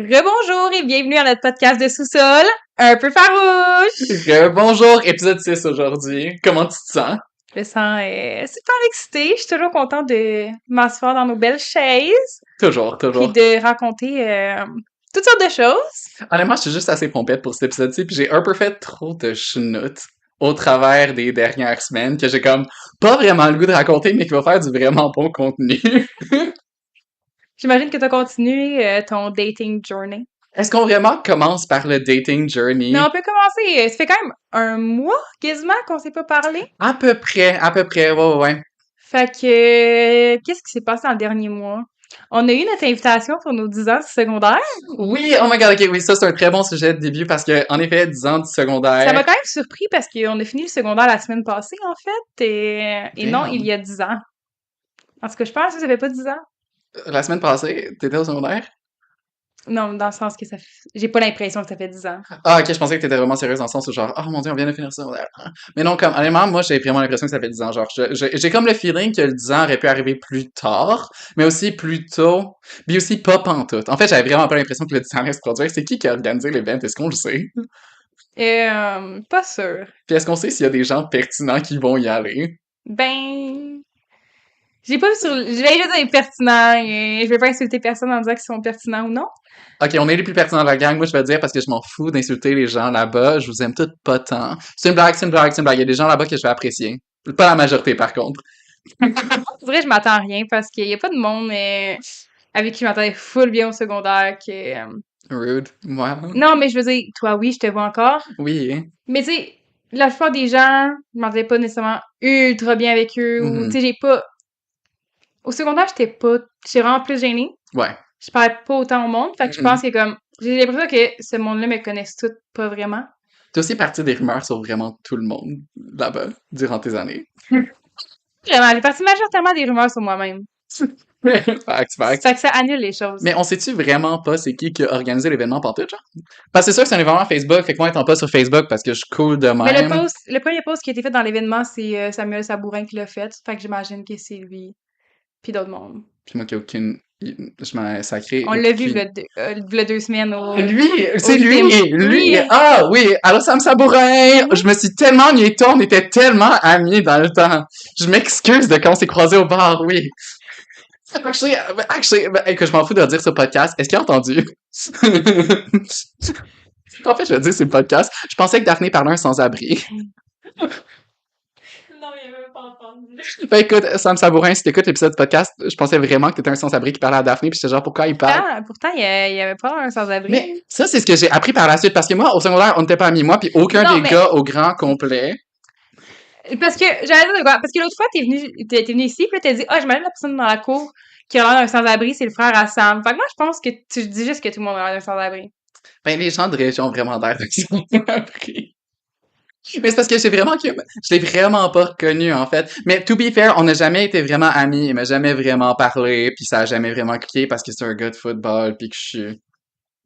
Rebonjour et bienvenue à notre podcast de sous-sol, un peu farouche! Bonjour, épisode 6 aujourd'hui. Comment tu te sens? Je me sens super excitée, je suis toujours contente de m'asseoir dans nos belles chaises, Toujours, puis toujours. de raconter toutes sortes de choses. Honnêtement, je suis juste assez pompette pour cet épisode-ci, puis j'ai un peu fait trop de schnout au travers des dernières semaines que j'ai comme pas vraiment le goût de raconter, mais qui va faire du vraiment bon contenu. J'imagine que tu as continué ton dating journey. Est-ce qu'on vraiment commence par le dating Mais journey? on peut commencer, ça fait quand même un mois quasiment qu'on s'est pas parlé. À peu près, ouais. Fait que, qu'est-ce qui s'est passé dans le dernier mois? On a eu notre invitation pour nos 10 ans du secondaire. Oui, oh my god, ok, oui, ça c'est un très bon sujet de début parce que, en effet, 10 ans du Ça m'a secondaire. quand même surpris parce qu'on a fini le secondaire la semaine passée, en fait, et non, il Damn. y a 10 ans. En tout cas, je pense que ça fait pas 10 ans. La semaine passée, t'étais au secondaire? Non, dans le sens que j'ai pas l'impression que ça fait 10 ans. Ah, ok, je pensais que t'étais vraiment sérieuse dans le sens où genre, oh mon dieu, on vient de finir ça. Mais non, comme, honnêtement, moi, j'ai vraiment l'impression que ça fait 10 ans. Genre, j'ai comme le feeling que le 10 ans aurait pu arriver plus tard, mais aussi plus tôt, mais aussi pas pantoute. En fait, j'avais vraiment pas l'impression que le 10 ans allait se produire. C'est qui a organisé l'événement? Est-ce qu'on le sait? Pas sûr. Puis est-ce qu'on sait s'il y a des gens pertinents qui vont y aller? Ben, j'ai pas vu sur, je vais juste dire pertinent et je vais pas insulter personne en disant qu'ils sont pertinents ou non. Ok, on est les plus pertinents de la gang. Moi, je vais dire parce que je m'en fous d'insulter les gens là-bas. Je vous aime toutes pas tant. C'est une blague, c'est une blague, c'est une blague. Il y a des gens là-bas que je vais apprécier. Pas la majorité, par contre. Je dirais que je m'attends à rien parce qu'il y a pas de monde avec qui je m'attendais full bien au secondaire Rude. Moi. Non, mais je veux dire, toi, oui, je te vois encore. Oui. Mais tu sais, la plupart des gens, je m'entendais pas nécessairement ultra bien avec eux ou tu Mhm. sais, j'ai pas au secondaire, j'étais vraiment plus gênée. Ouais. Je parlais pas autant au monde, fait que je pense que comme j'ai l'impression que ce monde-là me connaisse tout pas vraiment. T'es aussi parti des rumeurs sur vraiment tout le monde là-bas durant tes années. Vraiment, j'ai parti majoritairement des rumeurs sur moi-même. Facts, facts. Fait que ça annule les choses. Mais on sait-tu vraiment pas c'est qui a organisé l'événement pantoute, genre? Parce que c'est sûr que c'est un événement Facebook, fait que moi étant pas sur Facebook parce que je cool de Mais même. le premier post qui a été fait dans l'événement, c'est Samuel Sabourin qui l'a fait. Fait que j'imagine que c'est lui. Puis d'autres mondes. Puis moi qui ai aucune. Je m'en sacré On l'a vu aucune. v'là 2 semaines Lui! au C'est lui! gym. Lui! Oui! Ah oui! Alors Sam Sabourin! Mhm. Je me suis tellement niété, on était tellement amis dans le temps. Je m'excuse de quand on s'est croisés au bar, oui. Actually, écoute, je m'en fous de dire ce podcast. Est-ce qu'il a entendu? En fait, je vais dire c'est le podcast. Je pensais que Daphné parlait un sans-abri. Non, il avait pas entendu. Ben écoute, Sam Sabourin, si t'écoutes l'épisode du podcast, je pensais vraiment que t'étais un sans-abri qui parlait à Daphné, puis j'étais genre, pourquoi il parle? Pourtant, il y avait pas un sans-abri. Mais ça, c'est ce que j'ai appris par la suite, parce que moi, au secondaire, on n'était pas amis, moi, puis aucun Non, des mais gars au grand complet. parce que j'allais dire de quoi? Parce que l'autre fois, t'es venu ici, puis là, t'as dit, ah, j'imagine la personne dans la cour qui a l'air d'un sans-abri, c'est le frère à Sam. Fait que moi, je pense que tu dis juste que tout le monde a l'air d'un sans-abri. Ben, les gens de région ont vraiment l'air de sans-abri. Mais c'est parce que je l'ai vraiment pas reconnu, en fait. Mais to be fair, on n'a jamais été vraiment amis, il m'a jamais vraiment parlé, puis ça a jamais vraiment cliqué parce que c'est un gars de football, puis que je suis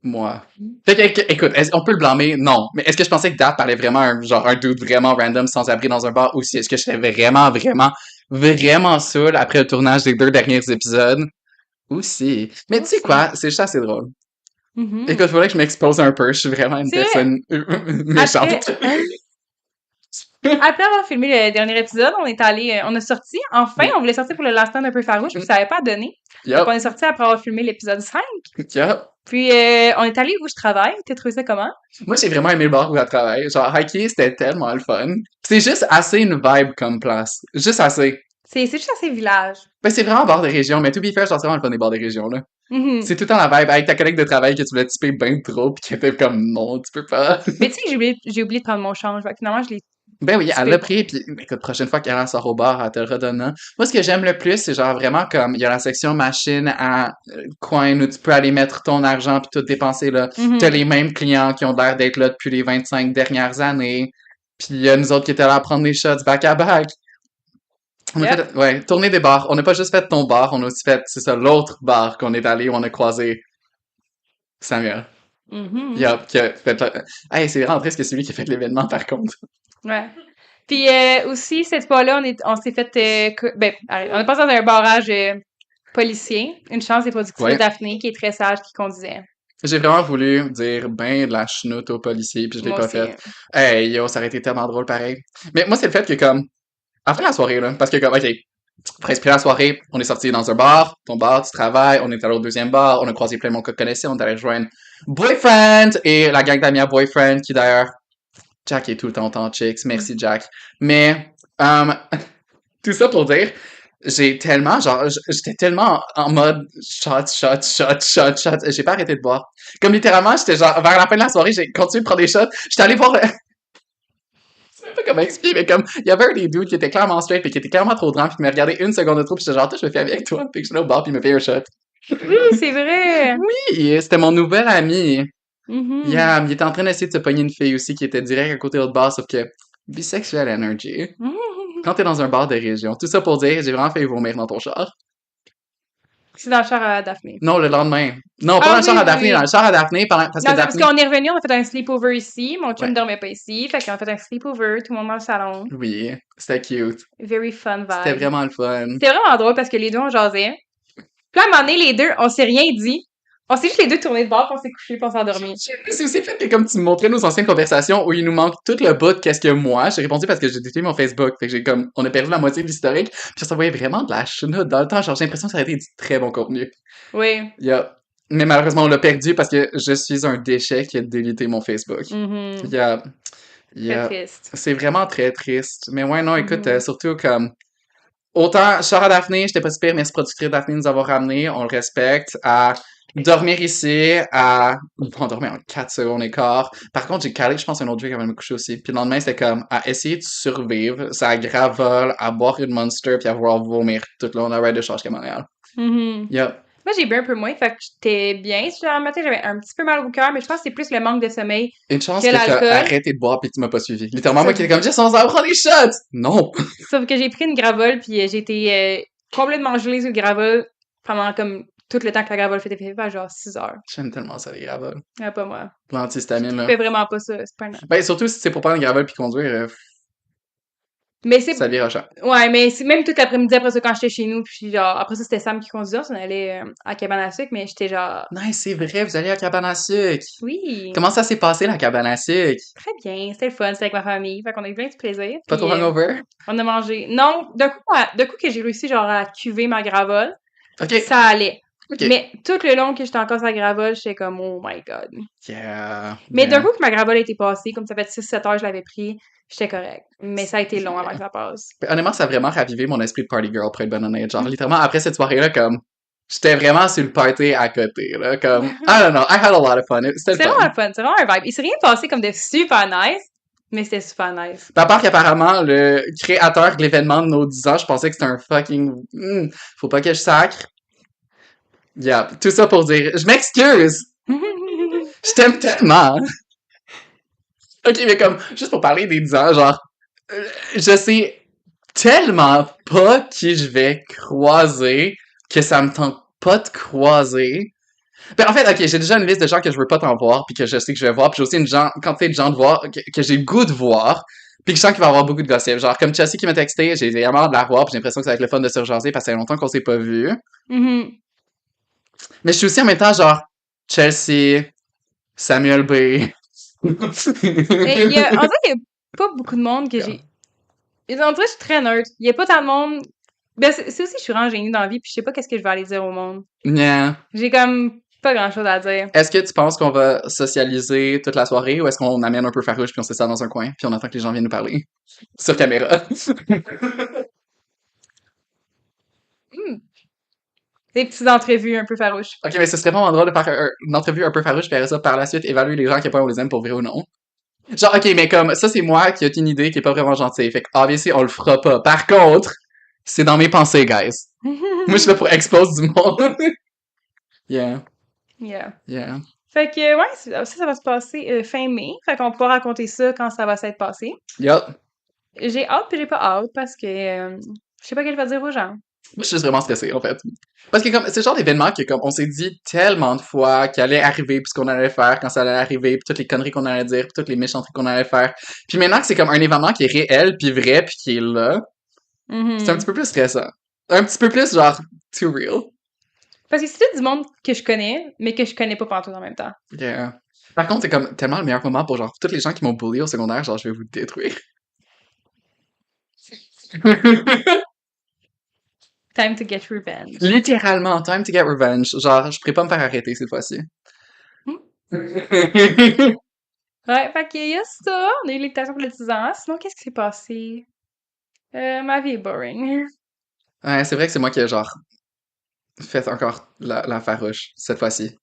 moi. Fait que, écoute, on peut le blâmer? Non. Mais est-ce que je pensais que Dap parlait vraiment un dude vraiment random sans abri dans un bar? Ou si est-ce que j'étais vraiment saoul après le tournage des 2 derniers épisodes? Aussi. Mais tu sais Aussi. quoi? C'est juste assez drôle. Mhm. Écoute, il faudrait que je m'expose un peu. Je suis vraiment une C'est vrai. personne méchante. Après avoir filmé le dernier épisode, on a sorti, enfin, on voulait sortir pour le lancement d'un peu farouche, puis ça avait pas donné. Donc, on Yup. est sorti après avoir filmé l'épisode 5. Yup. Puis, on est allé où je travaille. T'as trouvé ça comment? Moi, j'ai vraiment aimé le bar où elle travaille. Genre, hiker, c'était tellement le fun. C'est juste assez une vibe comme place. Juste assez. C'est juste à ces villages. Ben, c'est vraiment bord de région, mais to be fair, genre, c'est vraiment le fun des bords de région, là. Mhm. C'est tout le temps la vibe avec ta collègue de travail que tu voulais typer ben trop pis qui était comme non, tu peux pas. Mais tu sais que j'ai oublié de prendre mon change. Fait que finalement, je l'ai Ben oui, elle typé l'a pour. pris pis écoute, prochaine fois qu'elle sort au bar, elle te le redonne. Hein. Moi, ce que j'aime le plus, c'est genre vraiment comme, il y a la section machine à coin où tu peux aller mettre ton argent pis tout dépenser là. T'as Mhm. les mêmes clients qui ont l'air d'être là depuis les 25 dernières années. Puis il y a nous autres qui étaient là à prendre des shots back à back. On a Yep. fait, ouais, tourner des bars. On n'a pas juste fait ton bar, on a aussi fait, c'est ça, l'autre bar qu'on est allé où on a croisé Samuel. Mhm. Yup, qui a fait hey, c'est vraiment triste que c'est lui qui a fait l'événement, par contre. Ouais. Puis, aussi, cette fois-là, on s'est fait, ben, on est passé dans un barrage policier. Une chance, c'est pas du de Ouais. Daphné, qui est très sage, qui conduisait. J'ai vraiment voulu dire ben de la chenoute aux policiers, puis je l'ai Moi pas aussi. fait. Hey, yo, ça aurait été tellement drôle pareil. Mais moi, c'est le fait que, comme, après la soirée, là, parce que, comme, ok, pour expliquer la soirée, on est sorti dans un bar, ton bar, tu travailles, on est allé au deuxième bar, on a croisé plein de monde qu'on connaissait, on est allé rejoindre Boyfriend et la gang d'amis à Boyfriend, qui d'ailleurs, Jack est tout le temps en chicks, merci Jack. Mais, tout ça pour dire, j'ai tellement, genre, j'étais tellement en mode shot, j'ai pas arrêté de boire. Comme littéralement, j'étais genre, vers la fin de la soirée, j'ai continué de prendre des shots, j'étais allé voir, je sais pas comment expliquer, mais comme, il y avait un des dudes qui était clairement straight, pis qui était clairement trop drunk, pis qui m'a regardé une seconde de trop, pis j'étais genre, toi, je me fais avec toi, pis que je suis là au bar, pis il me fait un shot. Oui, c'est vrai! Oui, c'était mon nouvel ami. Mhm. Yeah, il était en train d'essayer de se pogner une fille aussi qui était direct à côté de l'autre bar, sauf que, bisexual energy. Quand t'es dans un bar de région. Tout ça pour dire, j'ai vraiment failli vomir dans ton char. C'est dans le char à Daphné. Non, le lendemain. Non, pas Ah dans le char à oui, Daphné, oui. dans le char à Daphné, parce que Non, c'est parce Daphné... qu'on est revenu, on a fait un sleepover ici. Mon chum Ouais, dormait pas ici. Fait qu'on a fait un sleepover, tout le monde dans le salon. oui, c'était cute. Very fun C'était vibe. vraiment le fun. C'était vraiment drôle parce que les deux, on jasait. Puis là, à un moment donné, les deux, on s'est rien dit. On s'est juste les deux tournés de bord, puis on s'est couchés, puis on s'est endormis. C'est aussi fait que comme tu me montrais nos anciennes conversations où il nous manque tout le bout de qu'est-ce que moi, j'ai répondu parce que j'ai détruit mon Facebook. Fait que j'ai comme, on a perdu la moitié de l'historique, puis ça voyait vraiment de la chenoute dans le temps. Genre, j'ai l'impression que ça aurait été du très bon contenu. Oui. Yeah. Mais malheureusement, on l'a perdu parce que je suis un déchet qui a délité mon Facebook. Mhm. Yeah. Très Yeah. triste. C'est vraiment très triste. Mais ouais, non, écoute, Mhm. surtout comme, autant, Chara Daphné, j'étais pas super, merci productrice Daphné de nous avoir ramenés, on le respecte, à dormir ici, à bon, dormir en 4 secondes et quart. Par contre, j'ai calé, je pense, un autre drink avant de me coucher aussi. Puis le lendemain, c'était comme, à essayer de survivre, ça gravole, à boire une Monster, puis à vouloir vomir tout le long de la ride de charge qu'à Montréal. Mhm. Yep. Moi, j'ai bu un peu moins, fait que j'étais bien. Le matin, j'avais un petit peu mal au cœur, mais je pense que c'est plus le manque de sommeil Une chance que que t'as l'alcool. arrêté de boire puis que tu m'as pas suivi. Littéralement, moi Sauf, qui étais comme, Jess, on s'en prend des shots! Non! sauf que j'ai pris une gravole, puis j'ai été complètement gelée sur le gravole pendant comme tout le temps que la gravole fait effet, genre 6 heures. J'aime tellement ça, les gravoles. Ah, pas moi. Je L'antihistamine, là. fais vraiment pas ça, c'est pas un... Ben, surtout si c'est pour prendre une gravole puis conduire, Mais c'est... ça vire rochant. Ouais, mais c'est même tout l'après-midi après ça, quand j'étais chez nous, puis genre, après ça, c'était Sam qui conduisait, on allait à Cabane à sucre, mais j'étais genre, Nice, c'est vrai, vous allez à cabane à sucre. oui, Comment ça s'est passé, la cabane à sucre? très bien, c'était le fun, c'était avec ma famille, fait qu'on a eu plein de plaisir, Pas puis trop hungover? on a mangé. Non, d'un coup que j'ai réussi genre à cuver ma gravole, Ok, ça allait. ok. Mais tout le long que j'étais encore sur la gravole, j'étais comme, oh my god. Yeah, Mais d'un yeah. coup que ma gravole a été passée, comme ça fait 6-7 heures que je l'avais pris, j'étais correct. Mais ça a été long avant que ça passe. Honnêtement, ça a vraiment ravivé mon esprit de party girl, pour être bonne honnête. Genre, littéralement, après cette soirée-là, comme, j'étais vraiment sur le party à côté, là. Comme, I don't know, I had a lot of fun. C'était le C'est fun. vraiment le fun, c'est vraiment un vibe. Il s'est rien passé comme de super nice, mais c'était super nice. À part qu'apparemment, le créateur de l'événement de nos 10 ans, je pensais que c'était un fucking... faut pas que je sacre. Yeah, tout ça pour dire, je m'excuse! Je t'aime tellement! Ok, mais comme, juste pour parler des 10 ans, genre, je sais tellement pas qui je vais croiser que ça me tente pas de croiser. Ben, en fait, ok, j'ai déjà une liste de gens que je veux pas t'en voir, puis que je sais que je vais voir, puis j'ai aussi une quantité de gens de voir, que j'ai le goût de voir, puis que je sens qu'il va y avoir beaucoup de gossip. Genre, comme Chelsea qui m'a texté, j'ai vraiment de la voir, puis j'ai l'impression que ça va être le fun de se rejaser parce que ça fait longtemps qu'on s'est pas vu. Mhm. Mais je suis aussi en même temps, genre, Chelsea, Samuel B. Mais on dirait qu'il y a pas beaucoup de monde que j'ai. On dirait que je suis très neutre. Il y a pas tant de monde. Ben, c'est aussi, je suis vraiment gênée dans la vie, puis je sais pas qu'est-ce que je vais aller dire au monde. Yeah. J'ai comme pas grand chose à dire. Est-ce que tu penses qu'on va socialiser toute la soirée ou est-ce qu'on amène un peu farouche puis on se ça dans un coin puis on attend que les gens viennent nous parler? Sur caméra. Hmm. Des petites entrevues un peu farouches. Ok, mais ce serait vraiment drôle de faire une entrevue un peu farouche puis après ça, par la suite, évaluer les gens à quel point on les aime pour vrai ou non. Genre, ok, mais comme, ça c'est moi qui ai une idée qui est pas vraiment gentille. Fait que, obviously, on le fera pas. Par contre, c'est dans mes pensées, guys. Moi, je suis là pour expose du monde. Yeah, Yeah. yeah. Fait que, ouais, ça va se passer fin mai. Fait qu'on pourra raconter ça quand ça va s'être passé. Yup. J'ai hâte puis j'ai pas hâte parce que je sais pas qu'elle va dire aux gens. Moi, je suis juste vraiment stressé, en fait. Parce que comme, c'est le genre d'événement que, comme, on s'est dit tellement de fois qu'il allait arriver, puis ce qu'on allait faire quand ça allait arriver, puis toutes les conneries qu'on allait dire, puis toutes les méchanteries qu'on allait faire. Puis maintenant que c'est comme un événement qui est réel, puis vrai, puis qui est là, c'est un petit peu plus stressant. Un petit peu plus, genre, too real. Parce que c'est tout du monde que je connais, mais que je connais pas pantoute en même temps. Yeah. Par contre, c'est comme tellement le meilleur moment pour genre tous les gens qui m'ont bully au secondaire, genre je vais vous détruire. Time to get revenge. Littéralement, time to get revenge. Genre, je pourrais pas me faire arrêter cette fois-ci. Ouais, fait qu'il y a ça. On a eu l'éducation pour les 10 ans. Sinon, qu'est-ce qui s'est passé? Ma vie est boring. Ouais, c'est vrai que c'est moi qui ai genre fait encore la farouche cette fois-ci.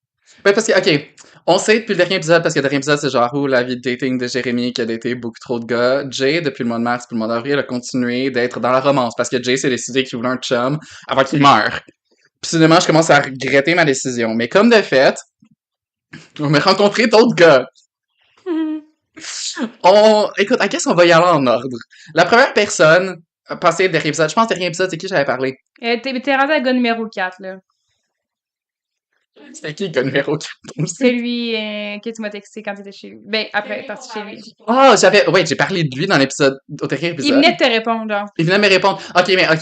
Ben parce que, ok, on sait depuis le dernier épisode, parce que le dernier épisode c'est genre où la vie de dating de Jérémy qui a daté beaucoup trop de gars. Jay, depuis le mois de mars puis le mois d'avril, a continué d'être dans la romance parce que Jay s'est décidé qu'il voulait un chum avant qu'il meure. Puis soudainement, je commence à regretter ma décision. Mais comme de fait, on a rencontré d'autres gars. Écoute, I guess on va y aller en ordre. La première personne, passé le dernier épisode, je pense que le dernier épisode, c'est qui j'avais parlé? T'es rendu à gars numéro 4, là. C'était qui le gars numéro 4 aussi? Celui que tu m'as texté quand t'étais chez lui. Ben, après, parti chez lui. Ah, ouais, j'ai parlé de lui dans l'épisode, au dernier Il épisode. venait de te répondre, genre. Il venait de me répondre. Ok, mais ok.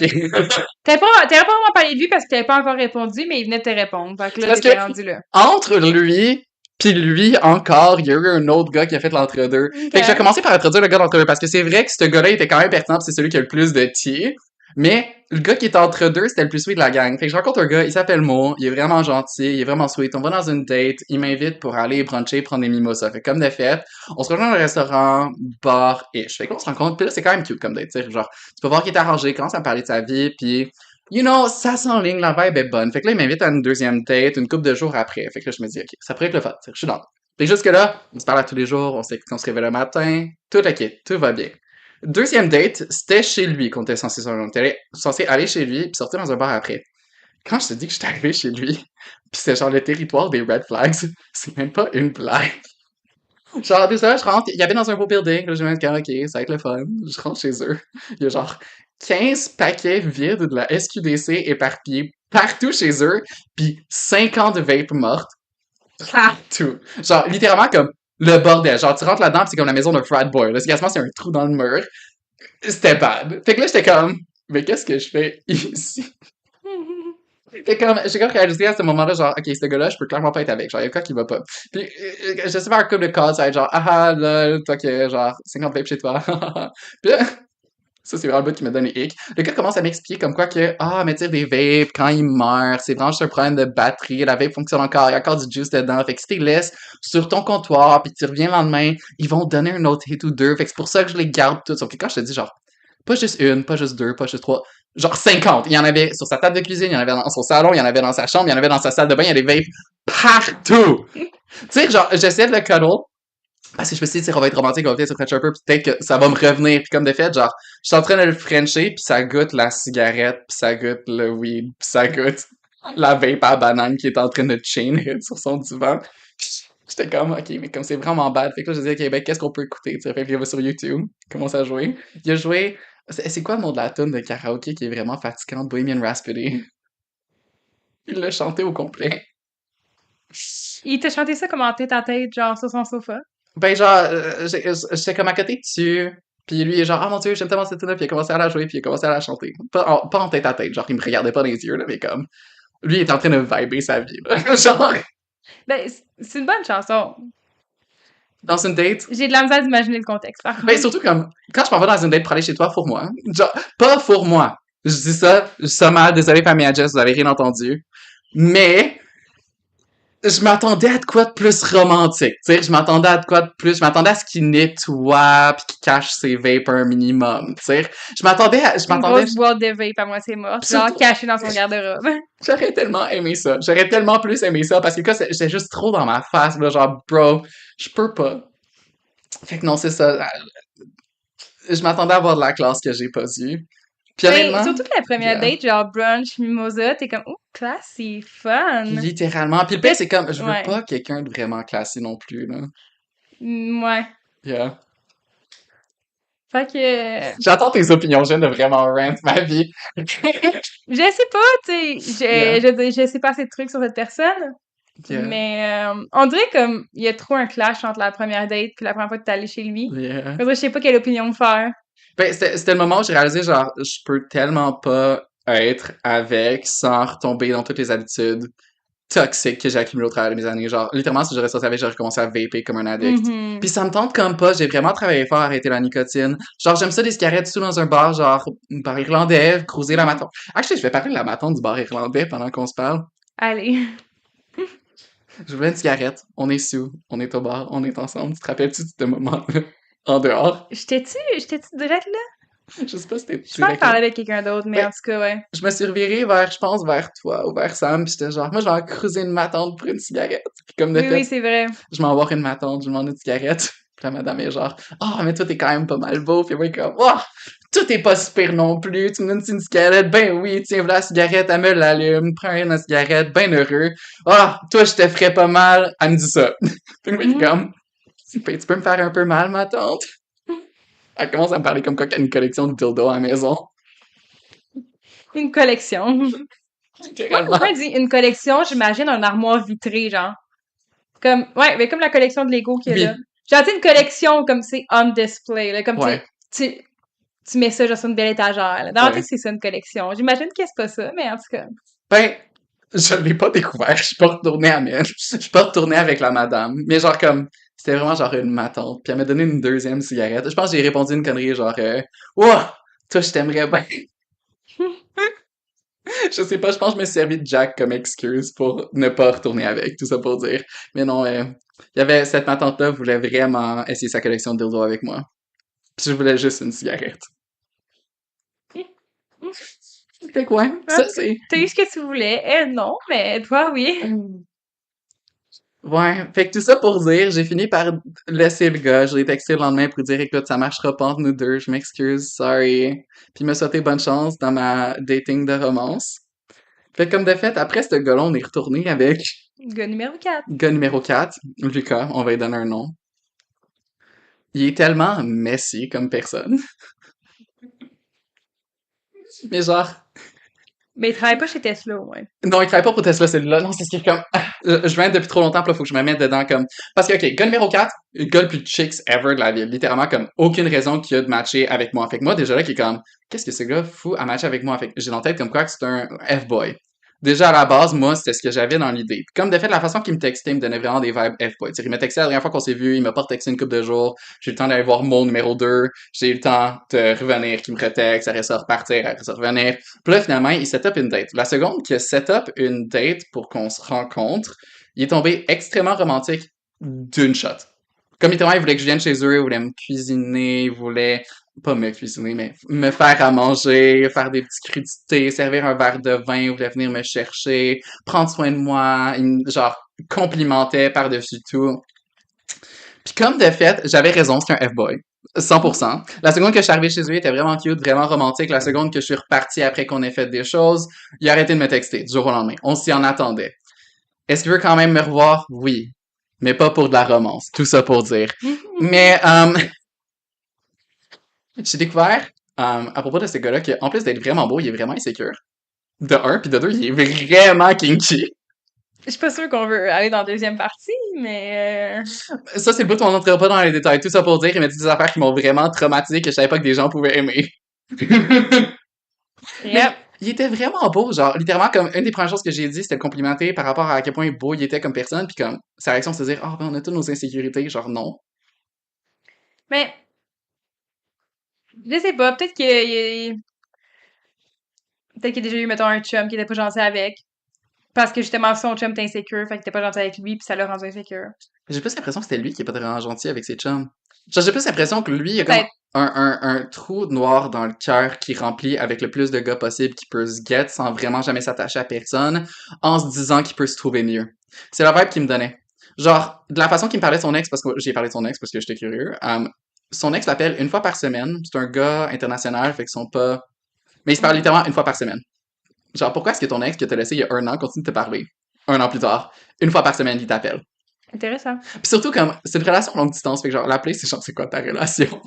T'avais pas vraiment parlé de lui parce que t'avais pas encore répondu, mais il venait de te répondre. Fait que là, Parce t'étais que- rendu là. Entre lui puis lui encore, il y a eu un autre gars qui a fait l'entre-deux. Fait que j'ai commencé par introduire le gars d'entre-deux parce que c'est vrai que ce gars-là était quand même pertinent pis c'est celui qui a le plus de tea. Mais le gars qui est entre deux, c'était le plus sweet de la gang. Fait que je rencontre un gars, il s'appelle Mo, il est vraiment gentil, il est vraiment sweet. On va dans une date, il m'invite pour aller bruncher, prendre des mimosas. Fait que comme de fait, on se rejoint dans un restaurant, bar-ish. Fait qu'on se rencontre, pis là c'est quand même cute comme date, tu sais, genre, tu peux voir qu'il est arrangé, il commence à me parler de sa vie, puis you know, ça s'enligne, la vibe est bonne. Fait que là, il m'invite à une deuxième date, une couple de jours après. Fait que là, je me dis, ok, ça pourrait être le fun, je suis dans. Fait que jusque-là, on se parle à tous les jours, on se réveille le matin, tout le kit, tout va bien. Deuxième date, c'était chez lui qu'on était censé sortir. On était censé aller chez lui puis sortir dans un bar après. Quand je te dis que j'étais arrivé chez lui, pis c'est genre le territoire des red flags, c'est même pas une blague. Genre, déjà, je rentre, il y avait dans un beau building, là, je me dis, ok, ça va être le fun. Je rentre chez eux. Il y a genre 15 paquets vides de la SQDC éparpillés partout chez eux, pis 5 ans de vape morte partout. Genre, littéralement comme le bordel. Genre, tu rentres là-dedans pis c'est comme la maison d'un frat boy. Là, c'est quasiment c'est un trou dans le mur. C'était bad. Fait que là, j'étais comme, mais qu'est-ce que je fais ici? Fait comme, j'ai comme réalisé à ce moment-là, genre, ok, ce gars-là, je peux clairement pas être avec. Genre, il y a quoi qui va pas. Puis, je sais pas un couple de calls, ça va être genre, ah, là, toi qui genre, 50 vapes chez toi. Puis là, ça, c'est vraiment le bout qui me donne les hicks. Le gars commence à m'expliquer comme quoi que, mais tu sais, des vapes, quand ils meurent, c'est vraiment juste un problème de batterie, la vape fonctionne encore, il y a encore du juice dedans, fait que si tu les laisses sur ton comptoir, puis tu reviens le lendemain, ils vont te donner un autre hit ou deux, fait que c'est pour ça que je les garde toutes. Sauf que quand je te dis, genre, pas juste une, pas juste deux, pas juste trois, genre 50. Il y en avait sur sa table de cuisine, il y en avait dans son salon, il y en avait dans sa chambre, il y en avait dans sa salle de bain, il y a des vapes partout! Tu sais, genre, j'essaie de le cuddle, parce que je me suis dit, on va être romantique, on va peut-être se French un peu, puis peut-être que ça va me revenir. Puis comme de fait, genre, je suis en train de le Frencher, puis ça goûte la cigarette, puis ça goûte le weed, puis ça goûte la vape à banane qui est en train de chain sur son divan. J'étais comme, ok, mais comme c'est vraiment bad. Fait que là, je disais, ok, ben, qu'est-ce qu'on peut écouter? Fait qu'il va sur YouTube, il commence à jouer. Il a joué, c'est quoi le nom de la tune de karaoké qui est vraiment fatigante? Bohemian Rhapsody. Il l'a chanté au complet. Il t'a chanté ça comme en tête à tête, genre sur son sofa. Ben, genre, j'étais comme à côté dessus, puis lui, il est genre, ah mon dieu, j'aime tellement cette tune-là, puis il a commencé à la jouer, puis il a commencé à la chanter. Pas en tête à tête, genre, il me regardait pas dans les yeux, là, mais comme, lui, il est en train de vibrer sa vie, là. Genre, Ben, c'est une bonne chanson. dans une date. J'ai de la misère d'imaginer le contexte, par contre. Ben, surtout comme, quand je m'en vais dans une date pour aller chez toi, fourre-moi. Genre, pas fourre-moi. Je dis ça mal, désolé, famille Jess, vous avez rien entendu. Mais, je m'attendais à de quoi de plus romantique, tu sais, je m'attendais à de quoi de plus, je m'attendais à ce qu'il nettoie pis qu'il cache ses vapes un minimum, tu sais. Une grosse boîte de vape à moitié morte, genre Surtout- cachée dans son garde-robe. J'aurais tellement aimé ça. J'aurais tellement plus aimé ça parce que quand j'étais juste trop dans ma face, là, genre, bro, je peux pas. Fait que non, c'est ça. Je m'attendais à avoir de la classe que j'ai pas eu. Puis Ben, honnêtement, surtout que la première yeah. date, genre brunch, mimosa, t'es comme, oh, classy, fun. Littéralement. Puis le pire, c'est comme, je veux Ouais. pas quelqu'un de vraiment classé non plus, là. Ouais. Yeah. Fait que, J'attends tes opinions, je viens de vraiment rant ma vie. je sais pas, tu sais, je sais pas assez de trucs sur cette personne, Yeah. mais on dirait comme, il y a trop un clash entre la première date puis la première fois que t'es allé chez lui. Yeah. Je sais pas quelle opinion me faire. Ben, c'était le moment où j'ai réalisé, genre, je peux tellement pas être avec sans retomber dans toutes les habitudes toxiques que j'ai accumulées au travers de mes années. Genre, littéralement, si j'aurais sorti avec, j'aurais commencé à vaper comme un addict. Puis Mhm. ça me tente comme pas, j'ai vraiment travaillé fort à arrêter la nicotine. Genre, j'aime ça des cigarettes tout dans un bar, genre, bar irlandais, cruiser la maton. Actually, je vais parler de la maton du bar irlandais pendant qu'on se parle. Allez. Je voulais une cigarette, on est sous, on est au bar, on est ensemble. Tu te rappelles-tu de ce moment-là? En dehors? J'étais-tu direct là? Je sais pas si c'était Je pense que je direct là. parlais avec quelqu'un d'autre, mais Ben, en tout cas, ouais. je me suis revirée vers, je pense, vers toi ou vers Sam, pis j'étais genre, moi, je vais en cruiser une matante pour une cigarette. Puis comme de Oui, oui, fait, c'est vrai. je m'en vais voir une matante, je demande une cigarette. Puis la madame est genre, ah, mais toi, t'es quand même pas mal beau. Puis moi, comme, oh, tout est pas super non plus. Tu me donnes une cigarette? Ben oui, tiens, voilà la cigarette, elle me l'allume. Prends une cigarette, ben heureux. Ah, toi, je te ferais pas mal. Elle me dit ça. Puis moi, Mhm. comme, ben, tu peux me faire un peu mal, ma tante? Elle commence à me parler comme quoi qu'elle a une collection de dildos à la maison. Une collection. Moi, quand Littéralement. elle dit une collection, j'imagine un armoire vitré, genre. Comme, ouais, mais comme la collection de Lego qu'il y a là. Oui, Genre, tu sais, une collection comme c'est on display, là. Comme, ouais, tu, tu mets ça, genre, sur une belle étagère, là. Dans ma tête, ouais. c'est ça, une collection. J'imagine que c'est pas ça, mais en tout cas. Ben, je l'ai pas découvert. Je suis pas retourné à Mel. Je suis pas retourné avec la madame. Mais genre comme, c'était vraiment genre une matante. Puis elle m'a donné une deuxième cigarette. Je pense que j'ai répondu une connerie genre, Ouah, toi je t'aimerais bien. Je sais pas, je pense que je me suis servi de Jack comme excuse pour ne pas retourner avec, tout ça pour dire. Mais non, il y avait, cette matante-là voulait vraiment essayer sa collection de dildos avec moi. Puis je voulais juste une cigarette. Fait que ouais, Ah, ça c'est. t'as eu ce que tu voulais. Elle, non, mais toi, oui. Ouais, fait que tout ça pour dire, j'ai fini par laisser le gars, je l'ai texté le lendemain pour dire écoute, ça marchera pas entre nous deux, je m'excuse, sorry. Puis il m'a souhaité bonne chance dans ma dating de romance. Fait que comme de fait, après ce gars-là, on est retourné avec Gars numéro 4. gars numéro 4, Lucas, on va lui donner un nom. Il est tellement messy comme personne. Mais genre, Mais il travaille pas chez Tesla, ouais. non, il travaille pas pour Tesla, celui-là. Non, c'est ce qui est comme, je viens depuis trop longtemps, puis là, faut que je me mette dedans comme, parce que, ok, gars numéro 4, le gars le plus chicks ever de la ville. Littéralement, comme, aucune raison qu'il y a de matcher avec moi. Fait que moi, déjà là, qui est comme, qu'est-ce que ce gars fou à matcher avec moi? Fait que j'ai dans la tête comme quoi que c'est un F-boy. Déjà, à la base, moi, c'était ce que j'avais dans l'idée. Puis comme de fait, la façon qu'il me textait, il me donnait vraiment des vibes F-boy. Il m'a texté la dernière fois qu'on s'est vu, il m'a pas texté une couple de jours. J'ai eu le temps d'aller voir mon numéro 2. J'ai eu le temps de revenir, qu'il me retexte, arrête ça repartir, arrête ça revenir. Puis là, finalement, il set up une date. La seconde qu'il a set up une date pour qu'on se rencontre, il est tombé extrêmement romantique d'une shot. Comme littéralement, il voulait que je vienne chez eux, il voulait me cuisiner, il voulait pas me cuisiner, mais me faire à manger, faire des petites crudités, servir un verre de vin, il voulait venir me chercher, prendre soin de moi, il me, genre, complimentait par-dessus tout. Puis comme de fait, j'avais raison, c'est un F-boy. 100%. La seconde que je suis arrivé chez lui, il était vraiment cute, vraiment romantique. La seconde que je suis reparti après qu'on ait fait des choses, il a arrêté de me texter du jour au lendemain. On s'y en attendait. Est-ce qu'il veut quand même me revoir? Oui. Mais pas pour de la romance. Tout ça pour dire. Mais j'ai découvert à propos de ce gars-là qu'en plus d'être vraiment beau, il est vraiment insécure. De un, puis de deux, il est vraiment kinky. Je suis pas sûre qu'on veut aller dans la deuxième partie, mais Ça, c'est le bout où on n'entrera pas dans les détails. Tout ça pour dire, il m'a dit des affaires qui m'ont vraiment traumatisé que je savais pas que des gens pouvaient aimer. yep. Mais il était vraiment beau, genre, littéralement, comme, une des premières choses que j'ai dit, c'était le complimenter par rapport à quel point beau il était comme personne, puis comme, sa réaction, c'est de dire, ah, ben, on a toutes nos insécurités, genre, non. Mais, je sais pas, peut-être qu'il a déjà eu, mettons, un chum qui était pas gentil avec. Parce que justement, son chum était insécure, fait qu'il était pas gentil avec lui, puis ça l'a rendu insécure. J'ai plus l'impression que c'était lui qui est pas vraiment gentil avec ses chums. Genre, j'ai plus l'impression que lui, il a comme Peut-être. un trou noir dans le cœur qui remplit avec le plus de gars possible qui peut se get sans vraiment jamais s'attacher à personne, en se disant qu'il peut se trouver mieux. C'est la vibe qu'il me donnait. Genre, de la façon qu'il me parlait de son ex, parce que j'ai parlé de son ex parce que j'étais curieux, son ex l'appelle une fois par semaine. C'est un gars international, fait qu'ils sont pas... Mais il se parle Mhm. littéralement une fois par semaine. Genre, pourquoi est-ce que ton ex qui t'a laissé il y a un an continue de te parler? Un an plus tard, une fois par semaine, il t'appelle. Intéressant. Puis surtout, comme, c'est une relation longue distance, fait que genre, l'appeler, c'est genre, c'est quoi ta relation?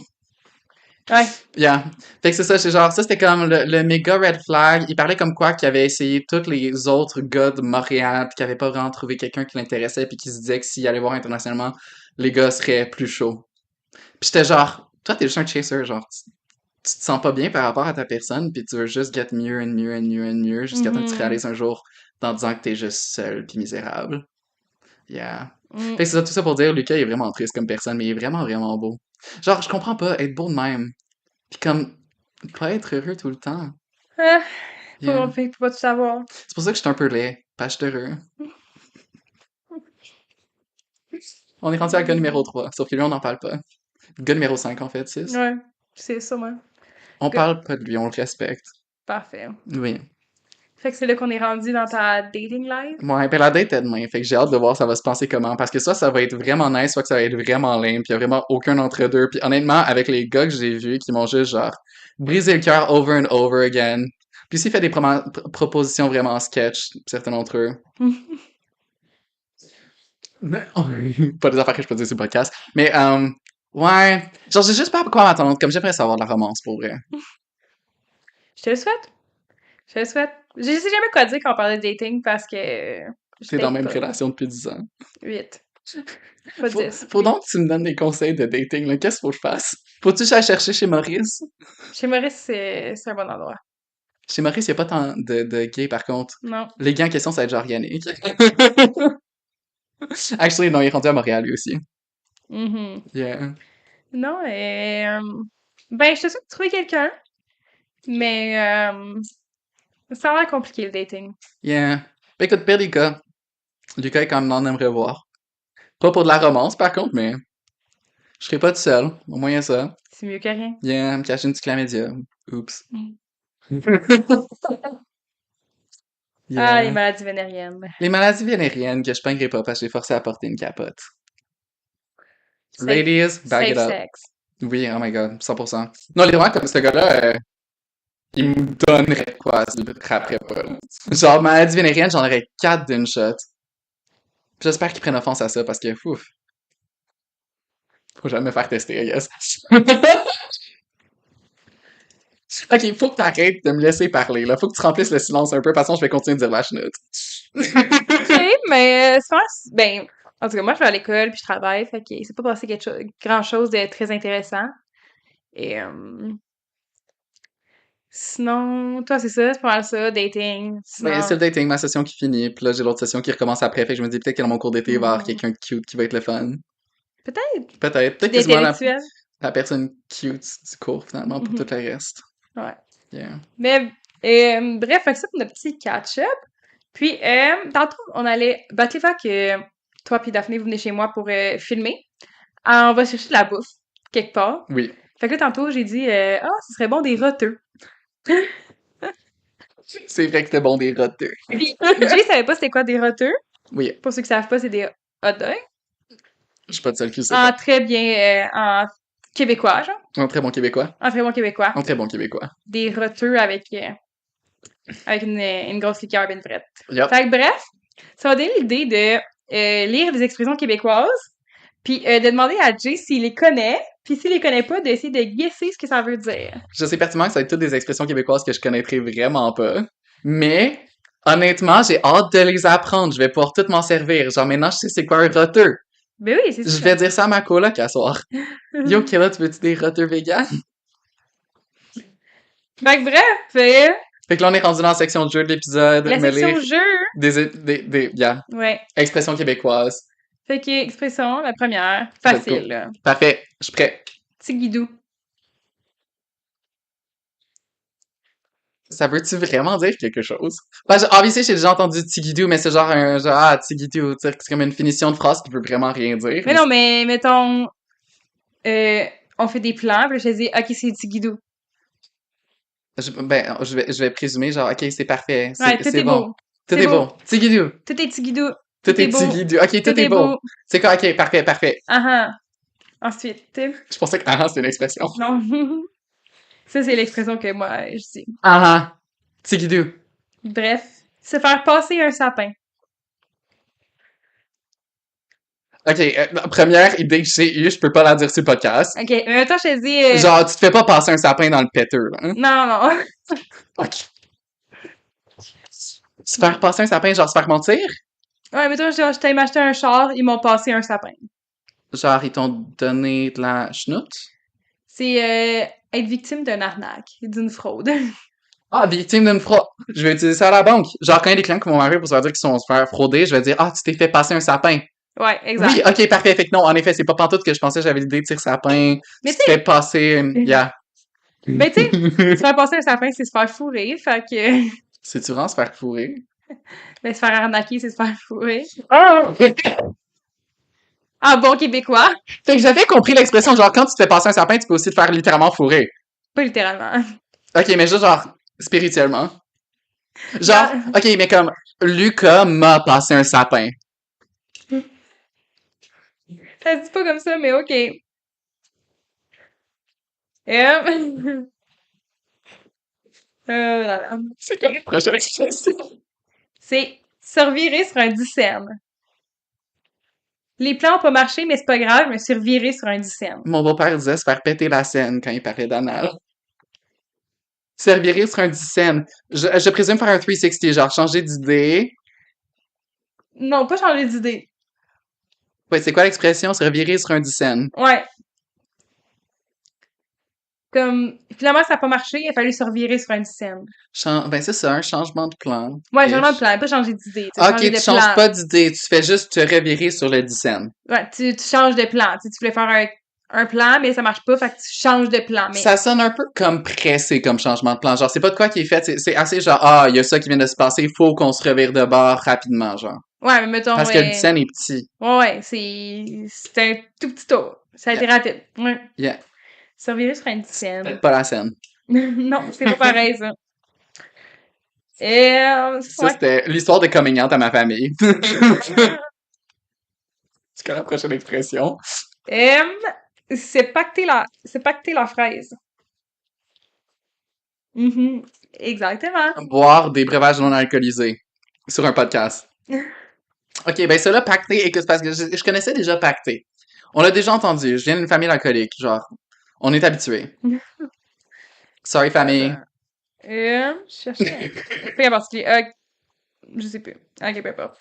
Ouais. Yeah. Fait que c'est ça, c'est genre, ça c'était comme le méga red flag. Il parlait comme quoi qu'il avait essayé tous les autres gars de Montréal, puis qu'il avait pas vraiment trouvé quelqu'un qui l'intéressait, puis qu'il se disait que s'il allait voir internationalement, les gars seraient plus chauds. Puis j'étais genre, toi t'es juste un chaser, genre, tu te sens pas bien par rapport à ta personne, puis tu veux juste get mieux and mieux and mieux and mieux jusqu'à temps que tu Mhm. réalises un jour en disant que t'es juste seul puis misérable. Yeah. Mm. Fait que c'est ça, tout ça pour dire, Lucas il est vraiment triste comme personne, mais il est vraiment, vraiment beau. Genre, je comprends pas, être beau de même. Puis comme, pas être heureux tout le temps. Ah, Yeah. faut pas tout savoir. C'est pour ça que je suis un peu laid, pas je suis heureux. On est rendu à gars numéro 3, sauf que lui, on n'en parle pas. Gars numéro 5, en fait, 6. Ouais, c'est ça, moi. On Good. parle pas de lui, on le respecte. Parfait. Oui. Fait que c'est là qu'on est rendu dans ta dating life. Ouais, ben la date est demain, fait que j'ai hâte de voir ça va se passer comment, parce que ça va être vraiment nice, soit que ça va être vraiment lame, pis y a vraiment aucun entre-deux, puis honnêtement, avec les gars que j'ai vus qui m'ont juste genre brisé le cœur over and over again, puis aussi fait des propositions vraiment sketch, certains d'entre eux. Pas des affaires que je peux dire sur le podcast, mais ouais, genre j'ai juste pas à quoi m'attendre, comme j'aimerais savoir de la romance pour vrai. Je te le souhaite. Je te le souhaite. Je sais jamais quoi dire quand on parle de dating parce que je T'es dans la date même pas. relation depuis 10 ans. 8. Pas Faut, 10. faut donc que tu me donnes des conseils de dating, là. Qu'est-ce qu'il faut que je fasse? Faut-tu que j'aille chercher chez Maurice? Chez Maurice, c'est un bon endroit. Chez Maurice, il n'y a pas tant de gays, par contre. Non. Les gays en question, ça va être genre Yannick. Actually, non, il est rendu à Montréal, lui aussi. Mhm. Yeah. Non, ben, je te souhaite de trouver quelqu'un, mais ça a l'air compliqué le dating. Yeah. Ben écoute, pire Lucas. Lucas est quand même, on aimerait voir. Pas pour de la romance, par contre, mais je serai pas tout seul. Au moins, il y a ça. C'est mieux que rien. Yeah, me cacher une petite chlamydia. Oups. Mm. Ah, les Yeah. maladies vénériennes. Les maladies vénériennes que je peindrai pas parce que j'ai forcé à porter une capote. Safe, Ladies, back safe it up. sex. Oui, oh my god, 100%. Non, les vraiment comme ce gars-là, il me donnerait quoi s'il me rattraperait pas, là. Genre, maladie vénérienne, j'en aurais 4 d'une shot. J'espère qu'ils prennent offense à ça parce que, ouf, faut jamais me faire tester, I guess. Ok, faut que t'arrêtes de me laisser parler, là. Faut que tu remplisses le silence un peu, parce que sinon je vais continuer de dire la chenoute. OK, mais souvent, ben, en tout cas, moi, je vais à l'école puis je travaille, fait que c'est pas passé grand-chose de très intéressant. Et sinon, toi, c'est ça, c'est pas mal ça, dating. Ben, c'est Sinon, le dating, ma session qui finit, puis là, j'ai l'autre session qui recommence après, fait que je me dis peut-être que dans mon cours d'été, il va y avoir mhm. quelqu'un de cute qui va être le fun. Peut-être Peut-être. Peut-être que c'est moi d'intellectuel. la personne cute du cours, finalement, pour tout Mhm. le reste. Ouais. Yeah. Mais, bref, fait que ça pour notre petit catch-up. Puis, tantôt, on allait, les fois que toi puis Daphné, vous venez chez moi pour filmer, on va chercher de la bouffe, quelque part. Oui. Fait que là, tantôt, j'ai dit, ah, ce serait bon des roteux. C'est vrai que c'était bon des roteux. Puis, Jay savait pas c'était quoi des roteux. Oui. Pour ceux qui savent pas, c'est des hot dogs. Je suis pas le seul qui le sait En pas. très bien, en québécois, genre. Un très bon Québécois. En très bon québécois. Un très bon Québécois. Des roteux avec une grosse liqueur bien frette. Yup. Fait que bref, ça m'a donné l'idée de lire des expressions québécoises, puis de demander à Jay s'il les connaît, puis s'il les connaît pas, d'essayer de guesser ce que ça veut dire. Je sais pertinemment que ça va être toutes des expressions québécoises que je connaîtrais vraiment pas. Mais, honnêtement, j'ai hâte de les apprendre. Je vais pouvoir tout m'en servir. Genre, maintenant, je sais c'est quoi un roteux. Ben oui, c'est Je ça. vais dire ça à ma coloc à soir. Yo, Kayla, tu veux-tu des roteux vegan? Fait que bref, Fait que là, on est rendu dans la section de jeu de l'épisode. la Mais section lire jeu, yeah, ouais. expressions québécoises. Fait que expression, la première, Let's go. facile, là. Parfait, je suis prêt. Tigidou. Ça veut-tu vraiment dire quelque chose? Parce que, obviously, j'ai déjà entendu tigidou, mais c'est genre tigidou, c'est comme une finition de phrase qui veut vraiment rien dire. Mais non, mais mettons, on fait des plans, puis là, je te dis, ok, c'est Tigidou. Je vais présumer, genre, ok, c'est parfait, Ouais, tout c'est est bon. beau. Tout C'est est beau. bon. Tigidou. Tout est Tigidou. Tout est est beau. tigidou. Ok, tout Tout est est beau. beau. C'est quoi? Ok, parfait, parfait. Ah ah. Ensuite, Je pensais que c'est une expression. non. Ça, c'est l'expression que moi, je dis. Tigidou. Bref, se faire passer un sapin. Ok, première idée que j'ai eue, je peux pas la dire sur le podcast. Ok, mais maintenant, je te dis... Genre, tu te fais pas passer un sapin dans le péteux, là. Hein? Non, non. Ok. Se faire passer un sapin, genre se faire mentir? Ouais, mettons, je t'ai acheté un char, ils m'ont passé un sapin. Genre, ils t'ont donné de la chenoute? C'est être victime d'une arnaque, d'une fraude. Ah, victime d'une fraude. Je vais utiliser ça à la banque. Genre, quand il y a des clients qui vont m'arriver pour se faire dire qu'ils sont se faire frauder, je vais dire, ah, tu t'es fait passer un sapin. Ouais, Oui, exact. ok, parfait. Fait que non, en effet, c'est pas pantoute que je pensais que j'avais l'idée de tire sapin. Mais Tu te fais passer, yeah. mais tu sais, se faire passer un sapin, c'est se faire fourrer, fait que, C'est-tu vraiment se faire fourrer? ben, se faire arnaquer, c'est se faire fourrer. Ah! En bon québécois, Fait que j'avais compris l'expression, genre, quand tu te fais passer un sapin, tu peux aussi te faire littéralement fourrer. pas littéralement. Ok, mais juste genre, spirituellement. Genre, Dans- ok, mais comme, Lucas m'a passé un sapin. Ça se dit pas comme ça, mais ok. Euh, là, là. C'est quoi la prochaine expression? C'est se revirer sur un dixaine. Les plans ont pas marché, mais c'est pas grave, je me suis revirée sur un dixaine. Mon beau-père disait se faire péter la scène quand il parlait d'anal. Se revirer sur un 10 scènes. Je présume faire un 360, genre changer d'idée. Non, pas changer d'idée. Ouais, c'est quoi l'expression? Se revirer sur un 10 scènes. Ouais. Comme, finalement, ça a pas marché, il a fallu se revirer sur un dixaine. Ben c'est ça, un changement de plan. Ouais, changement de Ish. plan, pas changer d'idée. Tu sais, Ok, changer tu de changes plan. pas d'idée, tu fais juste te revirer sur le 10 scènes. Ouais, tu changes de plan. Tu sais, tu voulais faire un plan, mais ça marche pas, fait que tu changes de plan. Mais, Ça sonne un peu comme pressé comme changement de plan. Genre, c'est pas de quoi qui est fait, c'est assez genre, ah, il y a ça qui vient de se passer, il faut qu'on se revire de bord rapidement, genre. ouais, mais mettons, Parce que le 10 scènes est petit. ouais, c'est un tout petit tour. Ça a été Yeah. rapide. Ouais. Yeah. Se revirer sur un dixaine. Peut-être pas la scène. Non, c'est pas pareil, ça. Et, Ça, ouais. c'était l'histoire de coming out à ma famille. C'est quoi la prochaine expression? C'est pacter la fraise. Mhm. Exactement. Boire des breuvages non alcoolisés sur un podcast. Ok, ben ça là, pacté, écoute, parce que je connaissais déjà pacté. On l'a déjà entendu, je viens d'une famille alcoolique, genre, on est habitué. Sorry, famille. Attends. Je cherchais. Pas en particulier. Je sais plus. Ok, peu importe.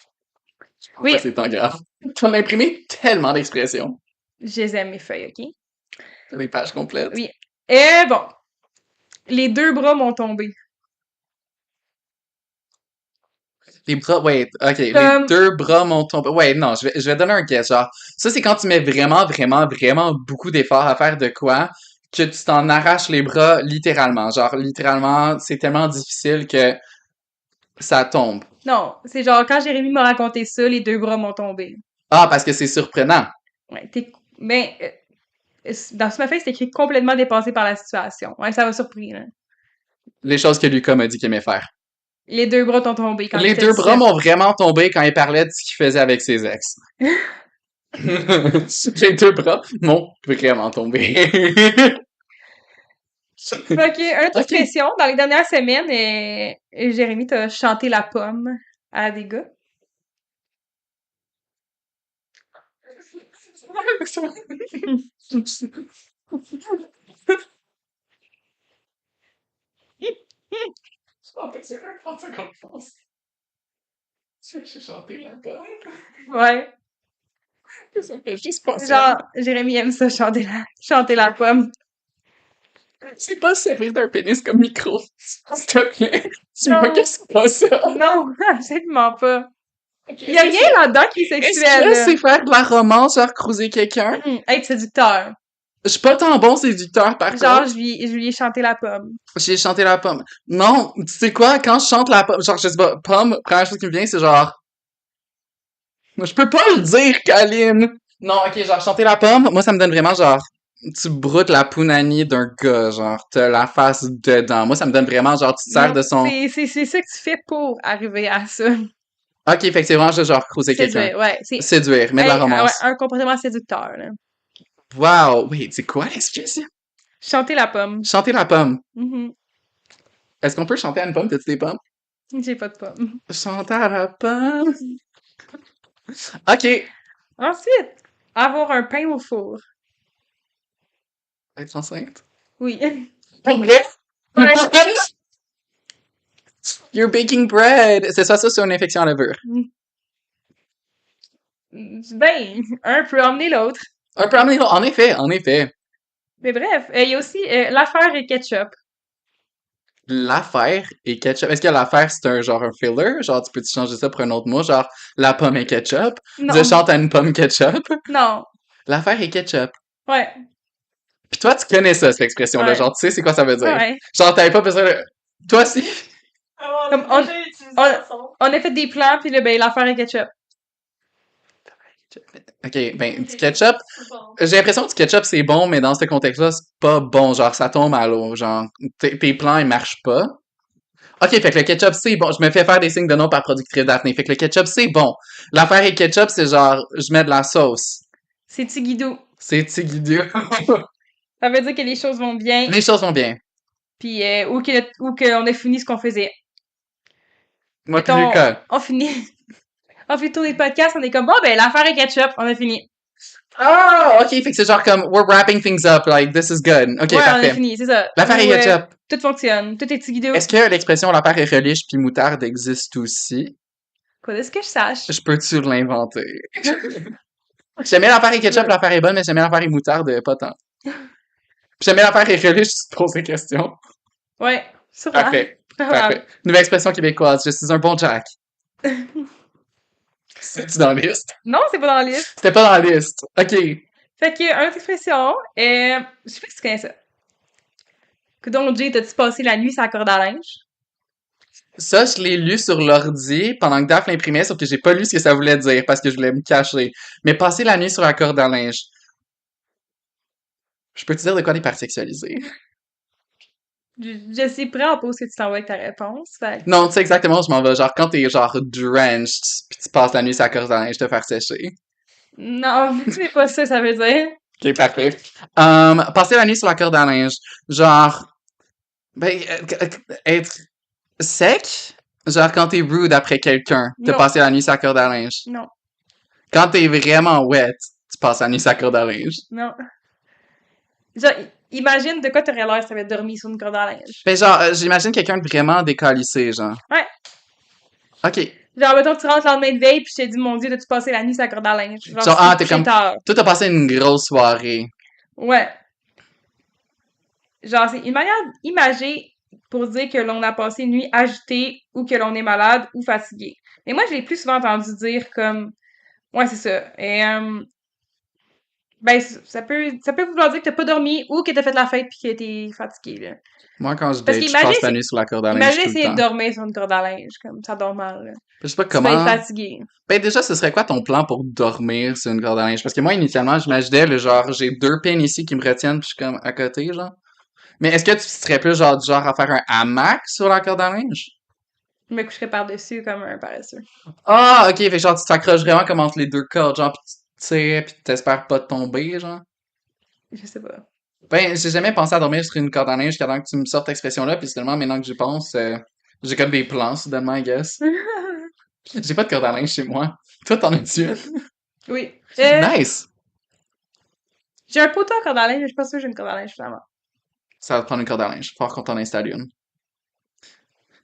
Oui, Ouais, c'est tant grave. T'en as imprimé tellement d'expressions. je les aime, mes feuilles, ok? T'as des pages complètes. Oui. Et bon. Les deux bras m'ont tombé. Les bras, ouais, ok, les Comme, deux bras m'ont tombé. Ouais, non, je vais donner un guess, genre, ça c'est quand tu mets vraiment, vraiment, vraiment beaucoup d'efforts à faire de quoi, que tu t'en arraches les bras littéralement. Genre, littéralement, c'est tellement difficile que ça tombe. non, c'est genre, quand Jérémy m'a raconté ça, les deux bras m'ont tombé. Ah, parce que c'est surprenant. Ouais, ben, dans ce ma feuille, c'est écrit complètement dépassé par la situation. Ouais, ça m'a surpris, là. Les choses que Lucas m'a dit qu'il aimait faire. Les deux bras t'ont tombé quand il Les t'a deux dit bras ça. m'ont vraiment tombé quand il parlait de ce qu'il faisait avec ses ex. Les deux bras m'ont vraiment tombé. Ok, une autre Ok. expression. Dans les dernières semaines, Jérémy t'a chanté la pomme à des gars. J'ai chanté la pomme. Ouais. Ça me fait juste penser. Genre, Jérémy aime ça, chanter la pomme. C'est pas servir d'un pénis comme micro. S'il te plaît. Tu Non. vois que c'est pas ça. Non, absolument pas. Ok, Il y a est-ce rien là-dedans qui est que sexuel, là. c'est faire de la romance, genre cruiser quelqu'un? Être séducteur. Je suis pas tant bon séducteur, par Genre, contre. je lui ai chanté la pomme. J'ai chanté la pomme. Non, tu sais quoi, quand je chante la pomme, genre, je sais pas, pomme, première chose qui me vient, c'est genre, je peux pas le dire, Kaline! Non, ok, genre, chanter la pomme, moi, ça me donne vraiment, genre, tu broutes la punani d'un gars, genre, t'as la face dedans. Moi, ça me donne vraiment, genre, tu te sers Non, de son... c'est ça que tu fais pour arriver à ça. Ok, fait que c'est vraiment juste, genre, cruiser quelqu'un. Séduire, ouais. Séduire, mais de la Ouais, romance. un comportement séducteur, là. Wow! Wait, c'est quoi l'expression? Chanter la pomme. Chanter la pomme. Mhm. Est-ce qu'on peut chanter à une pomme? T'as-tu des pommes? J'ai pas de pomme. Chanter à la pomme. Ok. Ensuite, avoir un pain au four. Être enceinte? Oui. Pour vrai? You're baking bread! C'est ça, c'est une infection à la levure. Ben, un peut emmener l'autre. Un peu amené, en effet, en effet. Mais bref, il y a aussi l'affaire et ketchup. L'affaire et ketchup. Est-ce que l'affaire, c'est un genre un filler? Genre, tu peux-tu changer ça pour un autre mot? Genre, la pomme et ketchup? Je Non, chante à une pomme ketchup? non, L'affaire et ketchup. ouais, Puis toi, tu connais ça, cette expression-là. ouais, Genre, tu sais c'est quoi ça veut dire. ouais. Genre, t'avais pas besoin de... Toi aussi? Ah, Comme on a déjà utilisé on, ensemble. on a fait des plans, puis là, ben, l'affaire et ketchup. Ok, ben, du ketchup, C'est bon. j'ai l'impression que du ketchup, c'est bon, mais dans ce contexte-là, c'est pas bon. Genre, ça tombe à l'eau. Genre, tes plans, ils marchent pas. Ok, fait que le ketchup, c'est bon. Je me fais faire des signes de non par productrice Daphné. Fait que le ketchup, c'est bon. L'affaire et ketchup, c'est genre, je mets de la sauce. C'est Tigidou. C'est tigidou. Ça veut dire que les choses vont bien, Les choses vont bien. puis ou qu'on a fini ce qu'on faisait. Moi, puis Mettons, Lucas. on finit, on fait tous les podcasts, on est comme, bon, ben, l'affaire est ketchup, on a fini. Ah, ok, fait que c'est genre comme, we're wrapping things up, like, this is good. Ok, Ouais, on a parfait. fini, c'est ça. L'affaire est Ou, ketchup. tout fonctionne, tout est Tigidou. Est-ce que l'expression l'affaire est relish puis moutarde existe aussi? Quoi, est-ce que je sache? Je peux-tu l'inventer? J'aimais l'affaire et ketchup, l'affaire est bonne, mais j'aimais l'affaire et moutarde, pas tant. Puis j'aimais l'affaire et relish, tu te poses des questions. Ouais, sûrement. Parfait. Probable. Parfait. Nouvelle expression québécoise, je suis un bon Jack. C'est-tu dans la liste? Non, c'est pas dans la liste. C'était pas dans la liste. Ok. Fait que, une autre expression, je sais pas si tu connais ça. Coudon, Jay, t'as-tu passé la nuit sur la corde à linge? Ça, je l'ai lu sur l'ordi pendant que Daph l'imprimait, sauf que j'ai pas lu ce que ça voulait dire parce que je voulais me cacher. Mais passer la nuit sur la corde à linge. Je peux te dire de quoi des parties sexualisées? Je sais pas pas où est-ce que tu t'en vas avec ta réponse. Fait que- Non, tu sais exactement où je m'en vais. Genre, quand t'es genre drenched, pis tu passes la nuit sur la corde à linge te faire sécher. Non, c'est pas ça, ça veut dire. Ok, parfait. Passer la nuit sur la corde à linge. Genre, ben, être sec? Genre, quand t'es rude après quelqu'un, te Non. passer la nuit sur la corde à linge. Non, Quand t'es vraiment wet, tu passes la nuit sur la corde à linge. non. Genre, imagine de quoi t'aurais l'air si t'avais dormi sur une corde à linge. Ben, genre, j'imagine quelqu'un de vraiment décalissé, genre. Ouais. Ok. Genre, mettons que tu rentres le lendemain de veille pis je te dis, mon Dieu, t'as-tu passé la nuit sur la corde à linge? Genre, Genre, c'est t'es couché comme, tard. toi, t'as passé une grosse soirée. Ouais. Genre, c'est une manière imagée pour dire que l'on a passé une nuit agitée ou que l'on est malade ou fatigué. Mais moi, je l'ai plus souvent entendu dire comme, ouais, c'est ça. Et, ben, ça peut vouloir dire que t'as pas dormi ou que t'as fait la fête pis que t'es fatigué, là. Moi, quand je Parce date, je qu'imagine, passe la nuit sur la corde à linge imagine tout le essayer de temps. dormir sur une corde à linge, comme ça dort mal, là. Je sais pas Tu vas être comment. fatigué. Ben, déjà, ce serait quoi ton plan pour dormir sur une corde à linge? Parce que moi, initialement, j'imaginais, le genre, j'ai deux pins ici qui me retiennent, puis je suis comme à côté, genre. Mais est-ce que tu serais plus genre du genre à faire un hamac sur la corde à linge? Je me coucherais par-dessus comme un paresseux. Ah, ok, fait que genre, tu t'accroches vraiment comme entre les deux cordes, genre, pis tu tires, pis t'espères pas tomber, genre. Je sais pas. Ben, j'ai jamais pensé à dormir sur une corde à linge jusqu'à temps que tu me sortes l'expression-là, puis seulement maintenant que j'y pense, j'ai comme des plans, soudainement, I guess. J'ai pas de corde à linge chez moi. Toi, t'en as-tu une? Oui. Nice! J'ai un poteau à corde à linge, mais je suis pas sûre que j'ai une corde à linge, finalement. Ça va te prendre une corde à linge. Faut qu'on t'en installe une.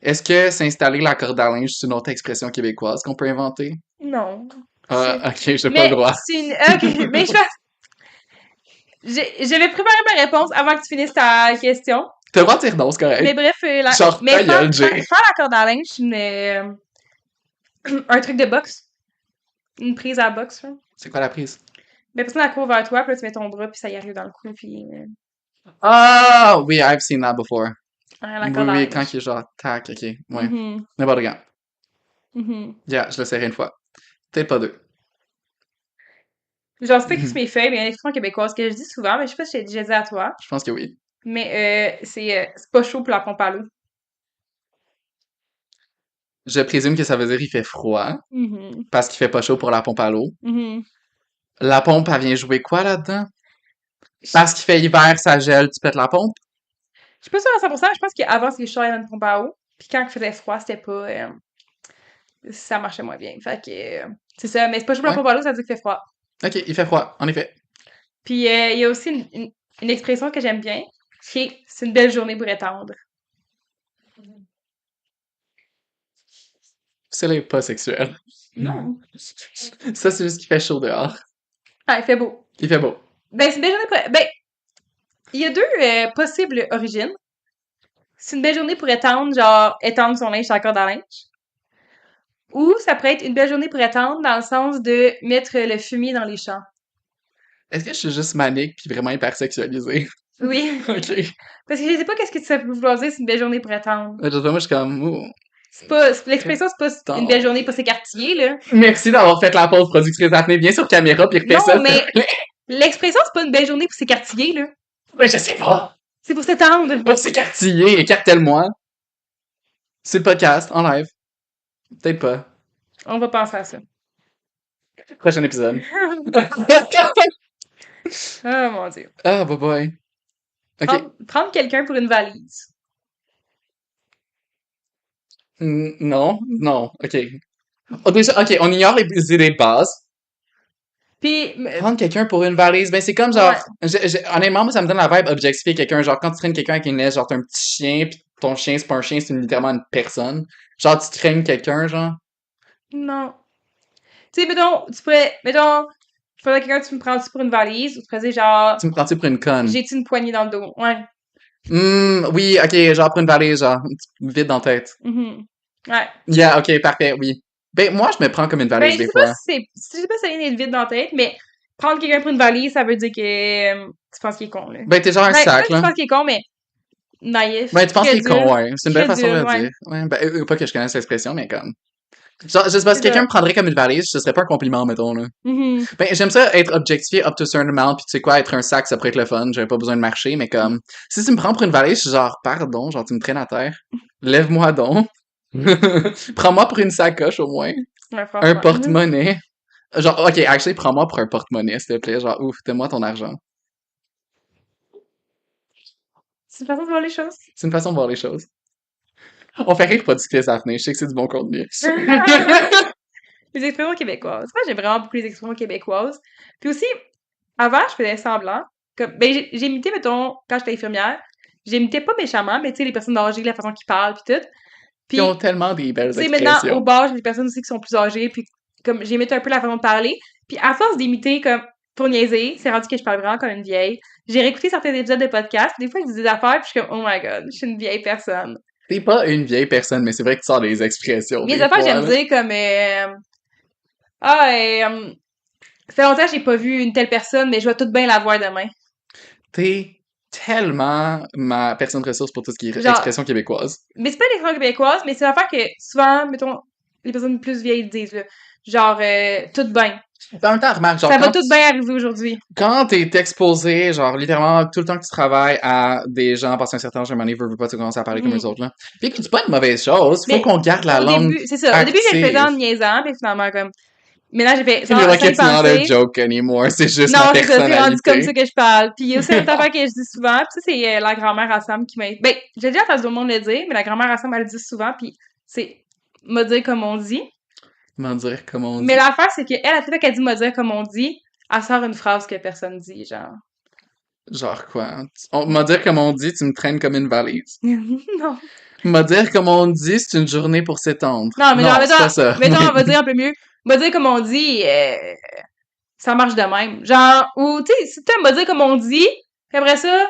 Est-ce que s'installer la corde à linge, c'est une autre expression québécoise qu'on peut inventer? Non. Ah, ok, j'ai pas le Mais droit. c'est une... Ok, mais j'avais préparé ma réponse avant que tu finisses ta question. T'as le droit de dire non, c'est Mais correct. bref, Genre, mais ta gueule, Jay. faire la corde à linge, c'est un truc de boxe. Une prise à boxe, là. C'est quoi la prise? Mais personne la court vers toi, puis là, tu mets ton bras, puis ça y arrive dans le cou, puis Ah, oui, I've seen that before. la Oui, corde à oui, linge. quand il est genre, tac, ok, ouais. Mhm, N'importe quand. mhm. Yeah, je le serrai une fois. Peut-être pas deux. Genre, c'est pas qui Mhm. se met feuille, mais il y a une expression québécoise que je dis souvent, mais je sais pas si j'ai déjà dit à toi. Je pense que oui. Mais c'est pas chaud pour la pompe à l'eau. Je présume que ça veut dire il fait froid, Mhm, parce qu'il fait pas chaud pour la pompe à l'eau. mhm. La pompe, elle vient jouer quoi là-dedans? Parce qu'il fait hiver, ça gèle, tu pètes la pompe? Je suis pas sûre à 100%, mais je pense qu'avant, c'était chaud, il y avait une pompe à eau. Puis quand il faisait froid, c'était pas... ça marchait moins bien. Fait que... c'est ça, mais c'est pas chaud pour la Ouais. pompe à l'eau, ça veut dire qu'il fait froid. Ok, il fait froid, en effet. Puis il y a aussi une expression que j'aime bien, qui est « c'est une belle journée pour étendre C'est les pas sexuel. ». Non. Ça, c'est juste qu'il fait chaud dehors. Ah, il fait beau. Il fait beau. Ben, c'est une belle journée pour... Ben, Il y a deux possibles origines. C'est une belle journée pour étendre son linge sur la corde à linge. Ou ça pourrait être une belle journée pour étendre dans le sens de mettre le fumier dans les champs. Est-ce que je suis juste manique puis vraiment hypersexualisée? Oui. Ok. Parce que je sais pas qu'est-ce que ça peut vouloir dire, c'est une belle journée pour étendre. Je sais pas, moi, je suis comme, L'expression, c'est pas une belle journée pour s'écartiller, là. Merci d'avoir fait la pause productrice Daphné, bien sur caméra, puis refais Non, ça, s'il mais te plaît. l'expression, c'est pas une belle journée pour s'écartiller, là. Mais je sais pas. C'est pour s'étendre. Pas de s'écartiller, écarte-le-moi. C'est le podcast, en live. Peut-être pas. On va penser à ça. Prochain épisode. Oh mon Dieu. Ah, bye bye. Ok. Prendre quelqu'un pour une valise. Non, non, ok. Oh, déjà, ok, on ignore les idées de base. Puis, Prendre quelqu'un pour une valise, ben c'est comme genre, ouais. honnêtement, moi ça me donne la vibe objectifier quelqu'un, genre quand tu traînes quelqu'un avec une laisse, genre t'as un petit chien, pis ton chien c'est pas un chien, c'est littéralement une personne. Genre tu traînes quelqu'un, genre. Non. Tu sais, je pourrais quelqu'un, tu me prends-tu pour une valise? Ou tu pourrais dire genre, Tu me prends-tu pour une conne? j'ai-tu une poignée dans le dos? Ouais. Oui, ok, genre pour une valise, genre, vide dans la tête. Ouais. Yeah, ok, parfait, oui. Ben moi je me prends comme une Ben, valise des fois. je sais pas si ça vient d'être vide dans la tête, mais prendre quelqu'un pour une valise, ça veut dire que tu penses qu'il est con, là. Ben t'es genre un Ouais, pas sac, que tu là. penses qu'il est con, mais naïf, Ben tu penses qu'il est con, crédule, ouais. C'est une belle façon de le ouais. dire. Ouais, ben pas que je connaisse l'expression, mais comme. Genre, je sais pas, si C'est quelqu'un ça. me prendrait comme une valise, ce serait pas un compliment, mettons, là. Mhm. Ben, j'aime ça être objectifié up to a certain amount, pis tu sais quoi, être un sac, ça pourrait être le fun, j'avais pas besoin de marcher, mais comme, si tu me prends pour une valise, je suis genre, pardon, genre, tu me traînes à terre. Lève-moi donc. Prends-moi pour une sacoche, au moins. Ouais, Un franchement. porte-monnaie. Genre, ok, actually, prends-moi pour un porte-monnaie, s'il te plaît. Genre, ouf, donne-moi ton argent. C'est une façon de voir les choses. C'est une façon de voir les choses. On fait rire productrice Daphné, je sais que c'est du bon contenu. Les expressions québécoises. Moi, j'aime vraiment beaucoup les expressions québécoises. Puis aussi, avant, je faisais semblant. Ben, j'imitais, mettons, quand j'étais infirmière, j'imitais pas méchamment, mais tu sais, les personnes âgées, la façon qu'ils parlent, puis tout. Ils ont Puis, tellement des belles tu sais, maintenant, au expressions. bar, j'ai des personnes aussi qui sont plus âgées, puis comme j'imite un peu la façon de parler. Puis à force d'imiter comme pour niaiser, c'est rendu que je parle vraiment comme une vieille. J'ai réécouté certains épisodes de podcast, des fois je dis des affaires, puis je suis comme oh my god, je suis une vieille personne. T'es pas une vieille personne, mais c'est vrai que tu sors des expressions Les des affaires fois, j'aime là. dire comme ah ça fait longtemps que j'ai pas vu une telle personne, mais je vais tout bien la voir demain. T'es tellement ma personne ressource pour tout ce qui est Genre, expression québécoise. mais c'est pas l'expression québécoise, mais c'est l'affaire que souvent, mettons, les personnes plus vieilles disent là. Genre tout bien. En même temps, remarque, genre, Ça va tout bien arriver aujourd'hui. quand t'es exposé, genre, littéralement, tout le temps que tu travailles à des gens passent un certain âge, à un moment donné, veux pas, tu commences à parler comme eux autres, là. Puis que c'est pas une mauvaise chose, faut Mais qu'on garde la au langue début, c'est ça. Au début, je le faisais en active. niaisant, puis finalement, comme. Mais là, j'ai fait You're sans, like, sans y it's not a penser. joke anymore, c'est juste Non, ma c'est ça, c'est rendu comme personnalité. ça que je parle. Puis il y a aussi une autre affaire que je dis souvent, puis ça, c'est la grand-mère à Sam qui m'a. Ben, j'ai déjà entendu tout le monde le dire, mais la grand-mère à Sam, elle le dit souvent, puis c'est me dire comme on dit. Comment dire, comme on Mais dit. l'affaire, c'est qu'elle, à chaque fois qu'elle dit me dire comme on dit, elle sort une phrase que personne dit, genre. Genre quoi? On m'a dire comme on dit, tu me traînes comme une valise. Non. M'a dire comme on dit, c'est une journée pour s'étendre. Non, mais genre, Non, c'est pas ça. mettons, on va dire un peu mieux. Me dire comme on dit, ça marche de même. Genre, ou, tu sais, si tu me dire comme on dit, puis après ça,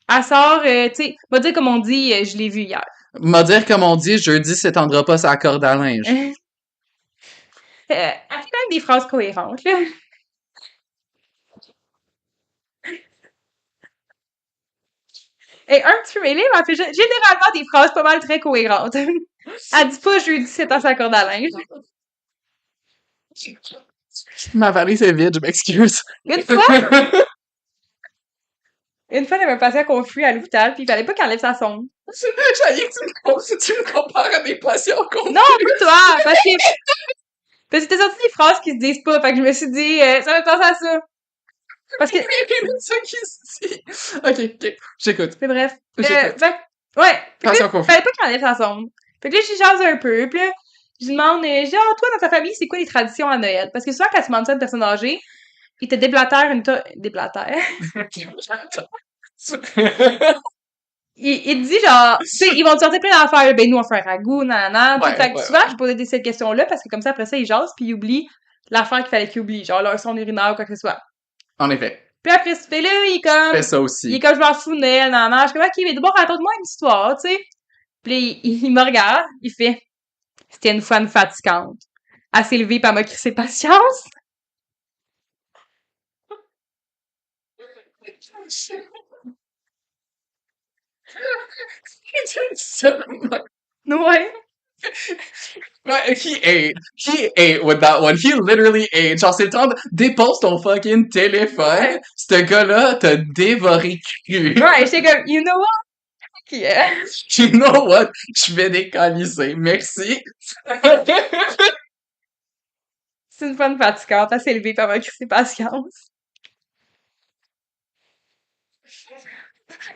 elle sort, tu sais, me dire comme on dit, je l'ai vu hier. M'a dire comme on dit, jeudi s'étendra pas sa corde à linge. Elle fait quand même des phrases cohérentes, là. Et un petit peu mêlée, mais elle fait généralement des phrases pas mal très cohérentes. Elle dit pas jeudi c'est à sa corde à linge. Ma valise est vide, je m'excuse. Une fois, il y avait un patient confus à l'hôpital, puis il fallait pas qu'elle enlève sa sonde. J'allais que tu me compares à des patients confus. Non, pas toi! Parce que t'as sorti des phrases qui se disent pas, fait que je me suis dit, ça me pense à ça. Parce que, ça qui se dit. Ok, j'écoute. mais bref. J'écoute. Ouais. Patient confus. Fallait pas qu'elle enlève sa sonde. Fait que là, j'y jase un peu, pis là, je lui demande, je dis, ah, toi, dans ta famille, c'est quoi les traditions à Noël? Parce que souvent, quand tu demandes ça à une personne âgée, ils te déblatèrent déblatèrent. Il te dit genre, tu sais, ils vont te sortir plein d'affaires. Ben, nous, on fait un ragoût, nanana. Ouais, Fait que ouais, souvent, ouais. je posais cette question-là parce que comme ça, après ça, ils jasent puis ils oublient l'affaire qu'il fallait qu'ils oublient. Genre, leur son urinaire ou quoi que ce soit. En effet. Puis après, ce fait-là, il est Je fais comme, ça aussi. je m'en fous, Nel, nan, nan. Je suis comme, ok, mais d'abord, raconte-moi une histoire, tu sais. Puis il me regarde, il fait, c'était une fois une fatigante. Elle s'est levée, puis elle m'a crissé patience. Ouais. He ate with that one. He literally ate. Genre, c'est le temps de dépose ton fucking téléphone. Ouais. Ce gars-là t'a dévoré cru. Ouais, j'étais comme, you know what? Yeah. You know what? Je vais décalisser. Merci. C'est une fois une fatigante. Elle s'est levée, puis elle m'a crissé patience.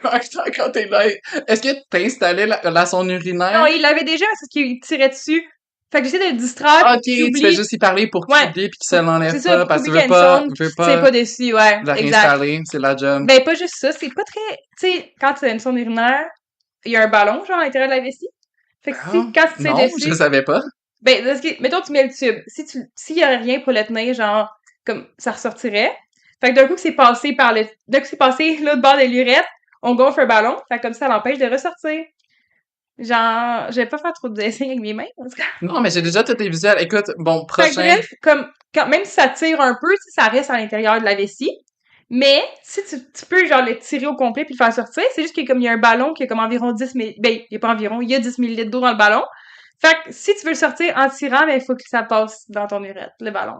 Attends, quand t'es là, est-ce que t'as installé la sonde Non, urinaire? il l'avait déjà, c'est ce qu'il tirait dessus. Fait que j'essaie de le distraire, Ok, puis qu'il tu fais oublie. juste y parler pour qu'il Ouais. oublie pis qu'il se l'enlève C'est ça, pas pour parce qu'il que oublie qu'il y a une sonde, tu veux c'est pas pas dessus, ouais. la Exact. réinstaller, c'est la job. Ben, pas juste ça, c'est pas très, tu sais, quand tu as une sonde urinaire, il y a un ballon, genre, à l'intérieur de la vessie. Fait que Ah, quand tu tires non, je dessus, savais pas. ben, parce que, mettons, tu mets le tube. S'il y a rien pour le tenir, genre, comme, ça ressortirait. Fait que d'un coup que c'est passé d'un coup que c'est passé l'autre bord de l'urètre, on gonfle un ballon. Fait que comme ça l'empêche de ressortir. Genre, je vais pas faire trop de dessins avec mes mains, en tout cas. Non, mais j'ai déjà tous les visuels. Écoute, bon, Fait que prochain. bref, comme, même si ça tire un peu, tu sais, ça reste à l'intérieur de la vessie. Mais, si tu peux, genre, le tirer au complet puis le faire sortir, c'est juste que comme il y a un ballon qui a comme environ 10 millilitres, ben, il y a pas environ, il y a 10 millilitres d'eau dans le ballon. Fait que, si tu veux le sortir en tirant, ben, il faut que ça passe dans ton urètre, le ballon.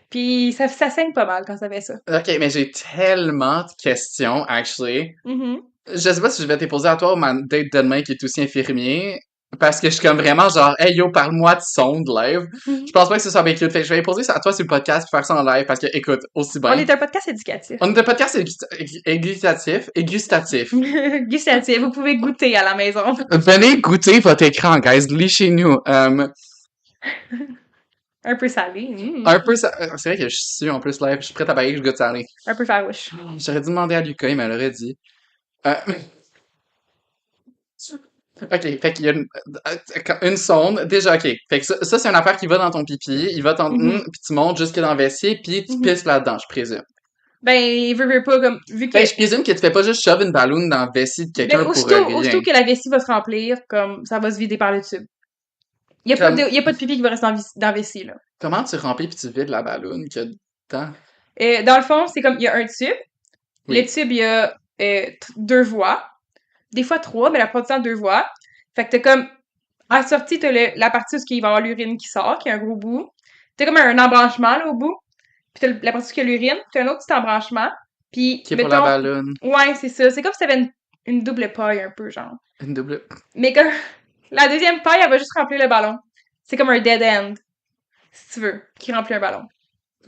Puis, ça saigne pas mal quand ça fait ça. Ok, mais j'ai tellement de questions, actually. Mhm. Je sais pas si je vais te les poser à toi ou ma date de demain qui est aussi infirmier. Parce que je suis comme vraiment genre, hey yo, parle-moi de sonde live. Mhm. Je pense pas que ce soit bien cute. Fait que je vais les poser ça à toi sur le podcast pour faire ça en live parce que, écoute, aussi On bien. est un podcast éducatif. On est un podcast égustatif. Gustatif, vous pouvez goûter à la maison. Venez goûter votre écran, guys. Lichez-nous. Un peu salé. Un peu ça. C'est vrai que je suis en plus live. Je suis prête à bailler, je goûte salé. Un peu farouche. J'aurais dû demander à Lucas, mais elle aurait dit. Euh, OK, fait qu'il y a une sonde. Déjà, OK. Fait que ça c'est une affaire qui va dans ton pipi. Il va Mhm. puis tu montes jusque dans le WC, puis tu Mhm. pisses là-dedans, je présume. Ben, il veut pas, comme, vu que... Ben, je présume que tu fais pas juste shove une balloune dans le vessie de quelqu'un Ben, pour aussitôt rien. que la vessie va se remplir, comme, ça va se vider par le tube. Il y a pas Comme, de, y a pas de pipi qui va rester dans la vessie, là. comment tu remplis puis tu vides la balloune qu'il y a dedans? Et dans le fond, c'est comme, il y a un tube. Le Oui. tube, il y a deux voies. Des fois trois, mais la plupart du temps, deux voies. Fait que t'as comme, à la sortie, t'as la partie où il va y avoir l'urine qui sort, qui a un gros bout. T'as comme un embranchement, là, au bout. Puis t'as la partie où il y a l'urine. Puis t'as un autre petit embranchement. Puis, Qui est pour la mettons, balloune. ouais, c'est ça. C'est comme si t'avais une double paille, un peu, genre. Une double. Mais comme, la deuxième paille, elle va juste remplir le ballon. C'est comme un dead end, si tu veux, qui remplit un ballon.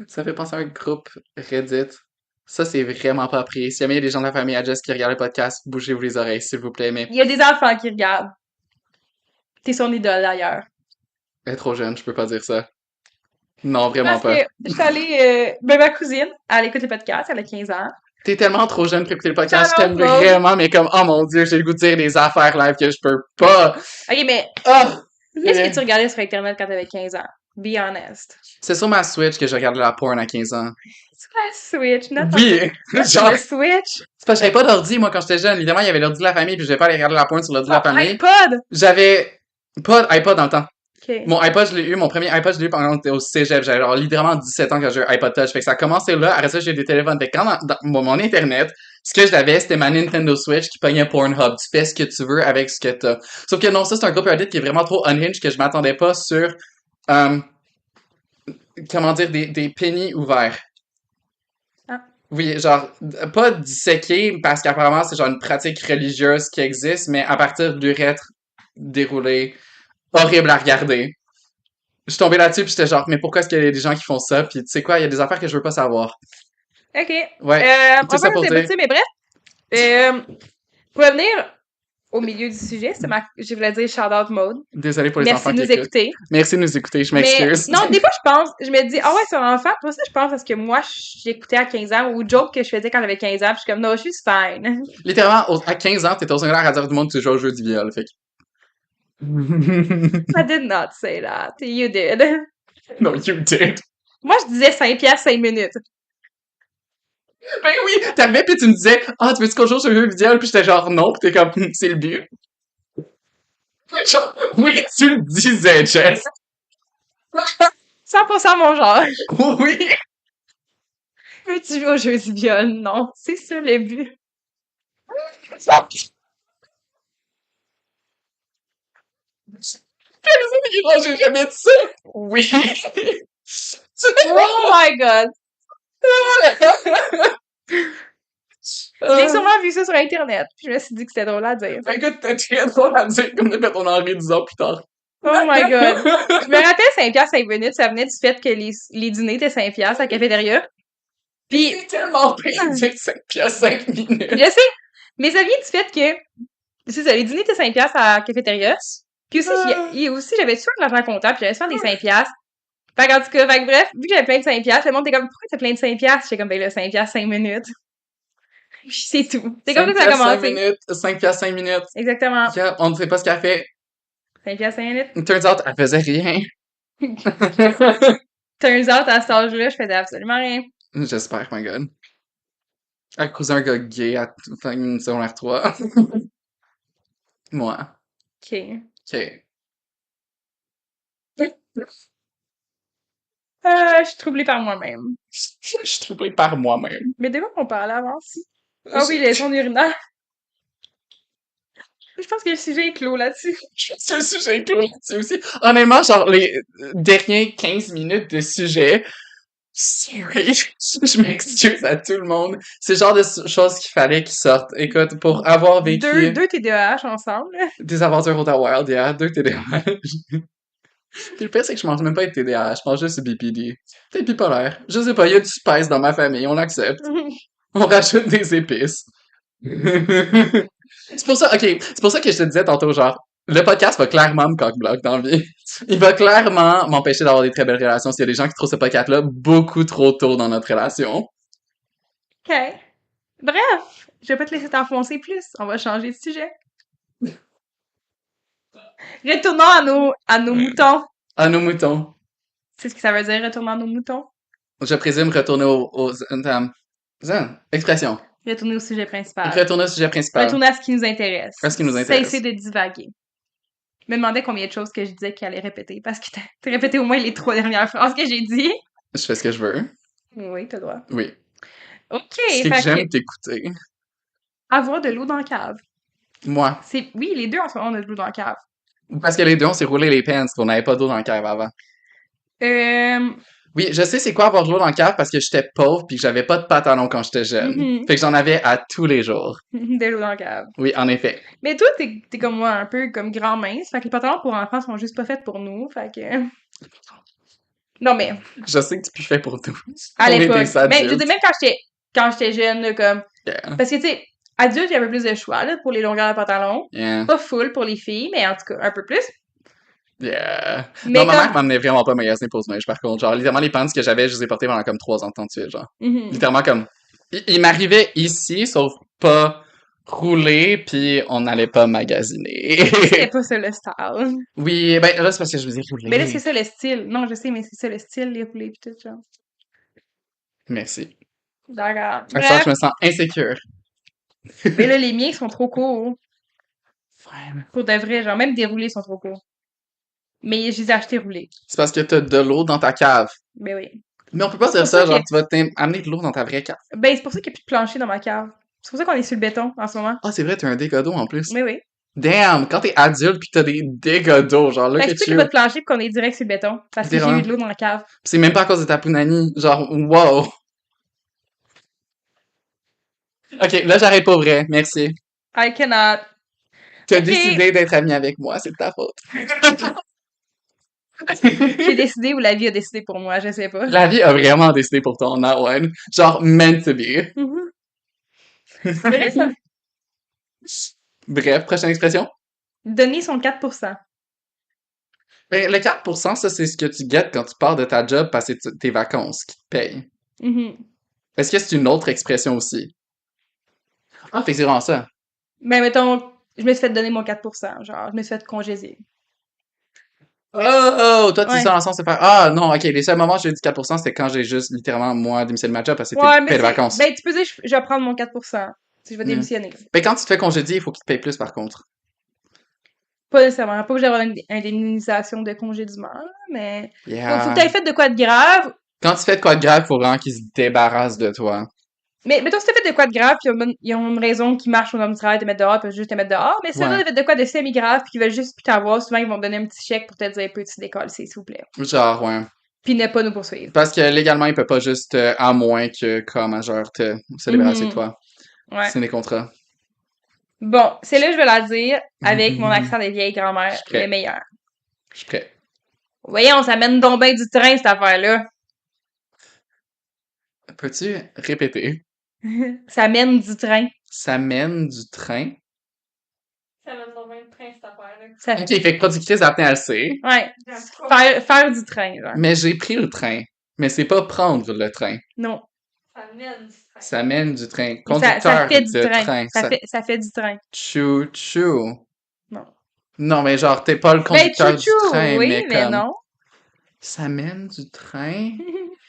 Ça fait penser à un groupe Reddit. Ça, c'est vraiment pas appris. Si jamais il y a des gens de la famille à Jess qui regardent le podcast, bougez-vous les oreilles, s'il vous plaît, mais Il y a des enfants qui regardent. T'es son idole, d'ailleurs. elle est trop jeune, je peux pas dire ça. Non, vraiment Parce pas. que je suis allée, ben, ma cousine, elle écoute les podcasts, elle a 15 ans. T'es tellement trop jeune pour écouter le podcast, je Shout t'aime out, Maude. vraiment, mais comme, oh mon dieu, j'ai le goût de dire des affaires live que je peux pas. Ok, mais Ah! qu'est-ce que tu regardais sur Internet quand t'avais 15 ans? Be honest. C'est sur ma Switch que je regardais la porn à 15 ans. C'est quoi Switch? Not Oui! sur Genre, le Switch? c'est parce que j'avais pas d'ordi, moi, quand j'étais jeune. Évidemment, il y avait l'ordi de la famille, puis je vais pas aller regarder la porn sur l'ordi de la Ton famille. iPod? J'avais pas d'iPod dans le temps. Ok. Mon iPod, je l'ai eu, mon premier iPod, je l'ai eu pendant que j'étais au cégep. J'avais genre littéralement 17 ans quand j'ai eu un iPod Touch. Fait que ça a commencé là. Après ça, j'ai eu des téléphones. Fait que quand dans mon Internet, ce que j'avais, c'était ma Nintendo Switch qui pognait Pornhub. Tu fais ce que tu veux avec ce que t'as. Sauf que non, ça, c'est un groupe Reddit qui est vraiment trop unhinged que je m'attendais pas sur, euh, comment dire, des pénis ouverts. Ah. Oui, genre, pas disséqués, parce qu'apparemment, c'est genre une pratique religieuse qui existe, mais à partir de l'urètre déroulé, horrible à regarder. Je suis tombé là-dessus, puis j'étais genre, mais pourquoi est-ce qu'il y a des gens qui font ça? Puis tu sais quoi, il y a des affaires que je veux pas savoir. Ok. Ouais, On tout ça va pour rester dire. là-dessus, mais bref. Pour revenir au milieu du sujet, je voulais dire shout-out Maude. Désolé pour les Merci enfants de qui nous écoutent. écouter. Merci de nous écouter, je Mais m'excuse. non, des fois, je me dis, ah ouais, sur enfant, pour ça, je pense parce que moi, j'écoutais à 15 ans, ou joke que je faisais quand j'avais 15 ans, puis je suis comme, no, she's fine. Littéralement, à 15 ans, t'étais au secondaire à dire du monde, tu joues au jeu du viol, fait que... I did not say that. You did. No, you did. Moi, je disais 5 piastres, 5 minutes. Ben oui, t'arrivais pis tu me disais, ah, tu veux-tu qu'on joue sur le jeu vidéo? Pis j'étais genre, non, pis t'es comme, c'est le but. Genre, oui, tu le disais, Jess. 100% mon genre. Oui. Veux-tu jouer aux jeux vidéo? Non, c'est ça le but. J'ai jamais dit ça. Oui. Oh my god! J'ai sûrement vu ça sur Internet. Puis je me suis dit que c'était drôle à dire. Écoute, t'as très drôle à dire comme de fait on en rit 10 ans plus tard. Oh my god! Je me rappelle 5 piastres 5 minutes, ça venait du fait que les dîners étaient 5 piastres à la cafétéria. Puis, C'est tellement pire de dire 5 piastres 5 minutes. je sais, mais ça vient du fait que, c'est ça, les dîners étaient 5 piastres à la cafétéria. Puis aussi, aussi j'avais souvent de l'argent comptable, puis j'avais souvent des 5 piastres. Fait qu'en tout cas, fait que bref, vu que j'avais plein de 5 piastres, le monde était comme, pourquoi t'as plein de 5 piastres? J'étais comme, ben là, 5 piastres 5 minutes. Puis c'est tout. C'est comme ça que ça a 5 commencé. minutes, 5 piastres 5 minutes. Exactement. Yeah, on ne sait pas ce qu'elle fait. 5 piastres 5 minutes. Turns out, elle faisait rien. Turns out, à cet âge-là, je faisais absolument rien. J'espère, my god. Elle croisait un gars gay à fin secondaire 3. Moi. OK. Ok. Je suis troublée par moi-même. Je suis troublée par moi-même. Mais de quoi qu'on parlait avant, si? Ah oui, les sondes urinaires. Je pense que le sujet est clos là-dessus. C'est un sujet clos là-dessus aussi. Honnêtement, genre, les derniers 15 minutes de sujet, sorry, je m'excuse à tout le monde. C'est le genre de choses qu'il fallait qu'ils sortent. Écoute, pour avoir vécu Deux TDAH ensemble. des aventures au Wild, il y a 2 TDAH. Puis le pire, c'est que je mange même pas de TDAH, je mange juste du BPD. T'es bipolaire. Je sais pas, il y a du spice dans ma famille, on l'accepte. On rajoute des épices. C'est pour ça, ok, c'est pour ça que je te disais tantôt, genre, le podcast va clairement me cock-block dans la vie. Il va clairement m'empêcher d'avoir des très belles relations s'il y a des gens qui trouvent ce podcast-là beaucoup trop tôt dans notre relation. OK. Bref, je vais pas te laisser t'enfoncer plus. On va changer de sujet. Retournons à nos moutons. À nos moutons. C'est ce que ça veut dire, retournons à nos moutons? Je présume retourner expression. Retourner au sujet principal. Retourner au sujet principal. Retourner à ce qui nous intéresse. À ce qui nous intéresse. Cesser de divaguer. Je me demandais combien de choses que je disais qu'il allait répéter, parce que t'as répété au moins les 3 dernières phrases que j'ai dit. Je fais ce que je veux. Oui, t'as le droit. Oui. OK, C'est que fait j'aime t'écouter. avoir de l'eau dans la cave. Moi. Oui, les deux en ce moment, on a de l'eau dans la cave. Parce que les deux, on s'est roulé les pants, qu'on n'avait pas d'eau dans le cave avant. Oui, je sais c'est quoi avoir de l'eau dans le cave parce que j'étais pauvre pis que j'avais pas de pantalon quand j'étais jeune. Fait que j'en avais à tous les jours. De l'eau dans la cave. Oui, en effet. Mais toi, t'es comme moi, un peu comme grand mince. Fait que les pantalons pour enfants sont juste pas faits pour nous. Fait que. Non, mais. Je sais que tu plus fait pour tout. À On est l'époque. des adultes. Ben, je veux dire, même quand j'étais jeune, là, comme. Yeah. Parce que, tu sais, adulte, il y avait plus de choix, là, pour les longueurs de pantalon. Yeah. Pas full pour les filles, mais en tout cas, un peu plus. Yeah. Mais non, ma mère comme. m'emmenait vraiment pas magasiner pour ce neige, par contre. Genre, littéralement, les pants que j'avais, je les ai portés pendant comme 3 ans de temps de suite, genre. Littéralement, comme. Il m'arrivait ici, sauf pas rouler, puis on n'allait pas magasiner. C'était pas ça le style. Oui, ben là, c'est parce que je vous ai roulé. Mais là, c'est ça le style. Non, je sais, mais c'est ça le style, les roulés pis tout, genre. Merci. D'accord. À ça, Bref. je me sens insécure. Mais là, les miens sont trop courts. Ouais. Pour de vrai, genre, même des roulés sont trop courts. Mais je les ai achetés roulés. C'est parce que t'as de l'eau dans ta cave. Ben oui. Mais on peut pas C'est dire pour ça, ça genre, que- tu vas amener de l'eau dans ta vraie cave. Ben, c'est pour ça qu'il n'y a plus de plancher dans ma cave. C'est pour ça qu'on est sur le béton en ce moment. Ah, c'est vrai, t'as un dégât d'eau en plus. Mais oui. Damn, quand t'es adulte pis que t'as des dégâts d'eau, genre, là, Fait que que c'est pour qu'il tu... n'y a pas de plancher pis qu'on est direct sur le béton. Parce que j'ai Littéralement. eu de l'eau dans la cave. Pis c'est même pas à cause de ta punani. Genre, wow. Ok, là, j'arrête pour vrai. Merci. I cannot. Tu as Ok. décidé d'être ami avec moi, c'est de ta faute. J'ai décidé ou la vie a décidé pour moi, je sais pas. La vie a vraiment décidé pour toi, Nawan. Genre, meant to be. Mhm. Bref, Bref, prochaine expression. donner son 4%. Ben, le 4%, ça, c'est ce que tu gets quand tu pars de ta job parce que c'est tes vacances qui te payent. Mhm. Est-ce que c'est une autre expression aussi? Ah, fait que c'est vraiment ça. Ben, mettons, je me suis fait donner mon 4%. Genre, je me suis fait congédier. Oh! Toi, tu dis ça Ouais. dans le sens de faire, ah, non, ok, les seuls moments où j'ai dit 4%, c'était quand j'ai juste, littéralement, moi, démissionné de ma job parce que c'était Ouais, mais paye de c'est, vacances. ben, tu peux dire, je vais prendre mon 4%. Si je vais Mm. démissionner. Mais quand tu te fais congédier, il faut qu'ils te payent plus, par contre. Pas nécessairement. Pas obligé d'avoir une indemnisation de congédiement, là, mais faut que Yeah. t'aies fait de quoi de grave. Quand tu fais de quoi de grave, faut vraiment qu'ils se débarrassent de toi. Mais mettons, si t'as fait de quoi de grave, pis ils ont une raison qui marche au nom du travail, te mettre dehors, puis juste te mettre dehors. Mais si Ouais. t'as fait de quoi de semi-grave, pis qu'ils veulent juste plus t'avoir, souvent ils vont te donner un petit chèque pour te dire, peux-tu décoller, s'il vous plaît. Genre, ouais. Puis ne pas nous poursuivre. Parce que légalement, il peut pas juste, à moins que, comme, genre, se débarrasser de Mhm. toi. Ouais. C'est des contrats. Bon, c'est là je vais la dire avec mon Je accent des vieilles grand-mères, suis le prêt. meilleur. Je suis prêt. Voyons, ça mène donc ben du train, cette affaire-là. Peux-tu répéter? Ça mène du train. Ça mène du train. Ça mène donc ben du train, cette affaire-là. Ça... Ok, fait que productrice d'apnée, elle sait. Ouais. Faire du train, genre. Mais j'ai pris le train. Mais c'est pas prendre le train. Non. Ça mène du train. Ça mène du train. Ça Conducteur fait du de train. train. Ça fait du train. Chou chou. Non. Non, mais genre, t'es pas le Ben, conducteur du chouchou, train, oui, mais mais comme, non. ça mène du train?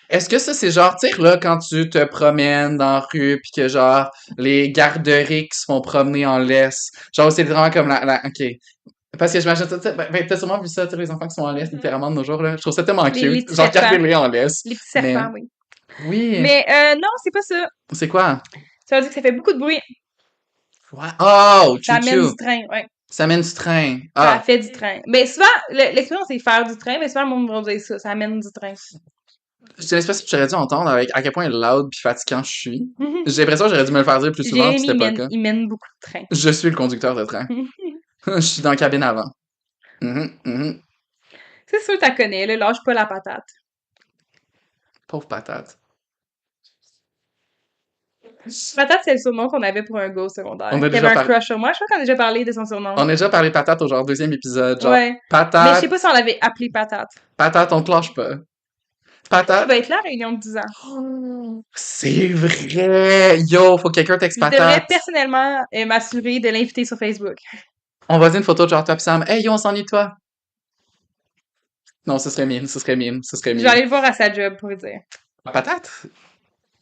Est-ce que ça, c'est genre, tu sais, là, quand tu te promènes dans la rue, pis que genre, les garderies qui se font promener en laisse, genre, c'est vraiment comme ok. Parce que j'imagine, t'as sûrement vu ça, tu sais, les enfants qui sont en laisse, littéralement, de nos jours, là. Je trouve ça tellement Les cute. petits Genre, serpents. gardez-les en laisse. Les petits Mais, serpents, oui. oui. Mais non, c'est pas ça. C'est quoi? Ça veut dire que ça fait beaucoup de bruit. Ouais. Oh, Ça amène chou-chou. du train, ouais. Ça mène du train. Ça Ah. fait du train. Mais souvent, l'expression, c'est faire du train, mais souvent, le monde va dire ça. Ça amène du train. Je sais pas si tu aurais dû entendre avec à quel point loud pis fatigant je suis. J'ai l'impression que j'aurais dû me le faire dire plus souvent pis Jérémy, c'était pas le cas. il mène beaucoup de train. Je suis le conducteur de train. Je suis dans la cabine avant. Mhm. C'est sûr que t'as connais, là. Lâche pas la patate. Pauvre patate. Patate, c'est le surnom qu'on avait pour un gars au secondaire. On a Qui déjà avait un parlé. crush sur moi. Je crois qu'on a déjà parlé de son surnom. On a déjà parlé patate au genre deuxième épisode. Genre, Ouais. Mais je sais patate, pas si on l'avait appelé patate. patate, on te lâche pas. Ça Patate. va être là, réunion de 10 ans. C'est vrai! Yo, faut que quelqu'un texte Je devrais patate. personnellement m'assurer de l'inviter sur Facebook. On va dire une photo de genre toi pis Sam. Hey yo, on s'ennuie de toi. Non, ce serait mine. Je vais aller le voir à sa job pour lui dire. Patate?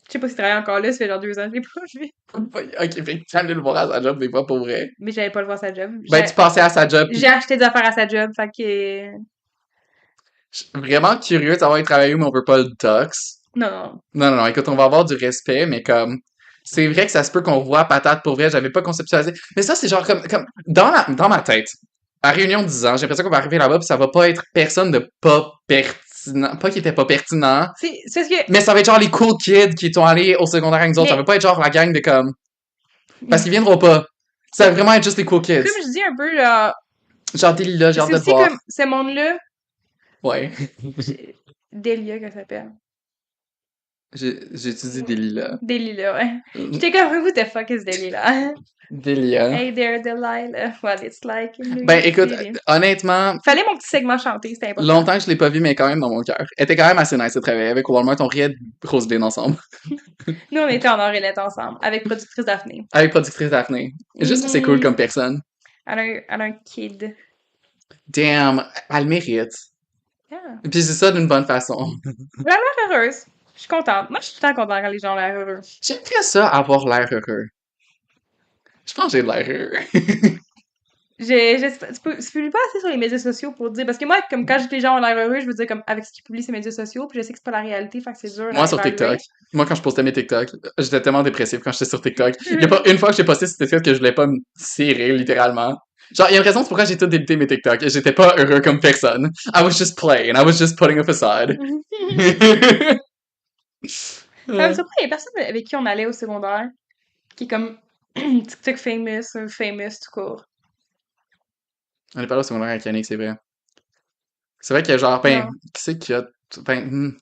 Je sais pas s'il travaille encore là, ça fait genre 2 ans que je l'ai pas vu. Ok, fait que tu allais le voir à sa job des fois pour vrai. Mais j'allais pas le voir à sa job. Ben, tu passais à sa job pis J'ai acheté des affaires à sa job, fait que... je suis vraiment curieux de savoir il travaille où, mais on peut pas le dox. Non. Non, écoute, on va avoir du respect, mais comme, c'est vrai que ça se peut qu'on voit patate pour vrai, j'avais pas conceptualisé. Mais ça, c'est genre comme, dans ma tête, à réunion de 10 ans, j'ai l'impression qu'on va arriver là-bas pis ça va pas être personne de pas pertinent, pas qui était pas pertinent, C'est parce que... mais ça va être genre les cool kids qui sont allés au secondaire avec nous autres, ça Mais- va pas être genre la gang de comme, parce qu'ils viendront pas. Ça va vraiment être juste les cool kids. Comme je dis un peu, genre... Genre Delia, j'ai hâte C'est de te aussi voir. comme ce monde-là... Ouais. Delia, qu'elle s'appelle. J'ai utilisé Delia. Delia, ouais. J'étais comme, who the fuck is Delia? Delia. Hey there, Delilah. What it's like in New Ben York écoute, City. honnêtement, Fallait mon petit segment chanté, c'était important. longtemps que je l'ai pas vu, mais quand même dans mon cœur. Elle était quand même assez nice de travailler avec Walmart, on riait de Roselyne ensemble. Nous, on était en or et lettres ensemble, avec productrice Daphné. Avec productrice Daphné. Juste c'est cool comme personne. Elle a un kid. Damn, elle mérite. Yeah. Puis c'est ça d'une bonne façon. Elle a l'air heureuse. Je suis contente. Moi, je suis tout le temps contente quand les gens ont l'air heureux. J'aimerais ça avoir l'air heureux. Je pense que j'ai de l'air heureux. Tu publies pas assez sur les médias sociaux pour dire. Parce que moi, comme quand je dis que les gens ont l'air heureux, je veux dire comme avec ce qu'ils publient sur les médias sociaux, puis je sais que c'est pas la réalité, fait que c'est dur. Moi à sur évaluer. TikTok. Moi quand je postais mes TikTok, j'étais tellement dépressif quand j'étais sur TikTok. Il y a pas une fois que j'ai posté sur TikTok que je voulais pas me tirer littéralement. Genre, il y a une raison pourquoi j'ai tout délité mes TikTok. J'étais pas heureux comme personne. I was just playing. I was just putting a facade. Ça me surprend, il y a personne avec qui on allait au secondaire qui est comme TikTok famous tout court. On est pas là au secondaire avec Yannick, c'est vrai. C'est vrai qu'il y a genre, ben, Non. qui c'est qui a. Ben,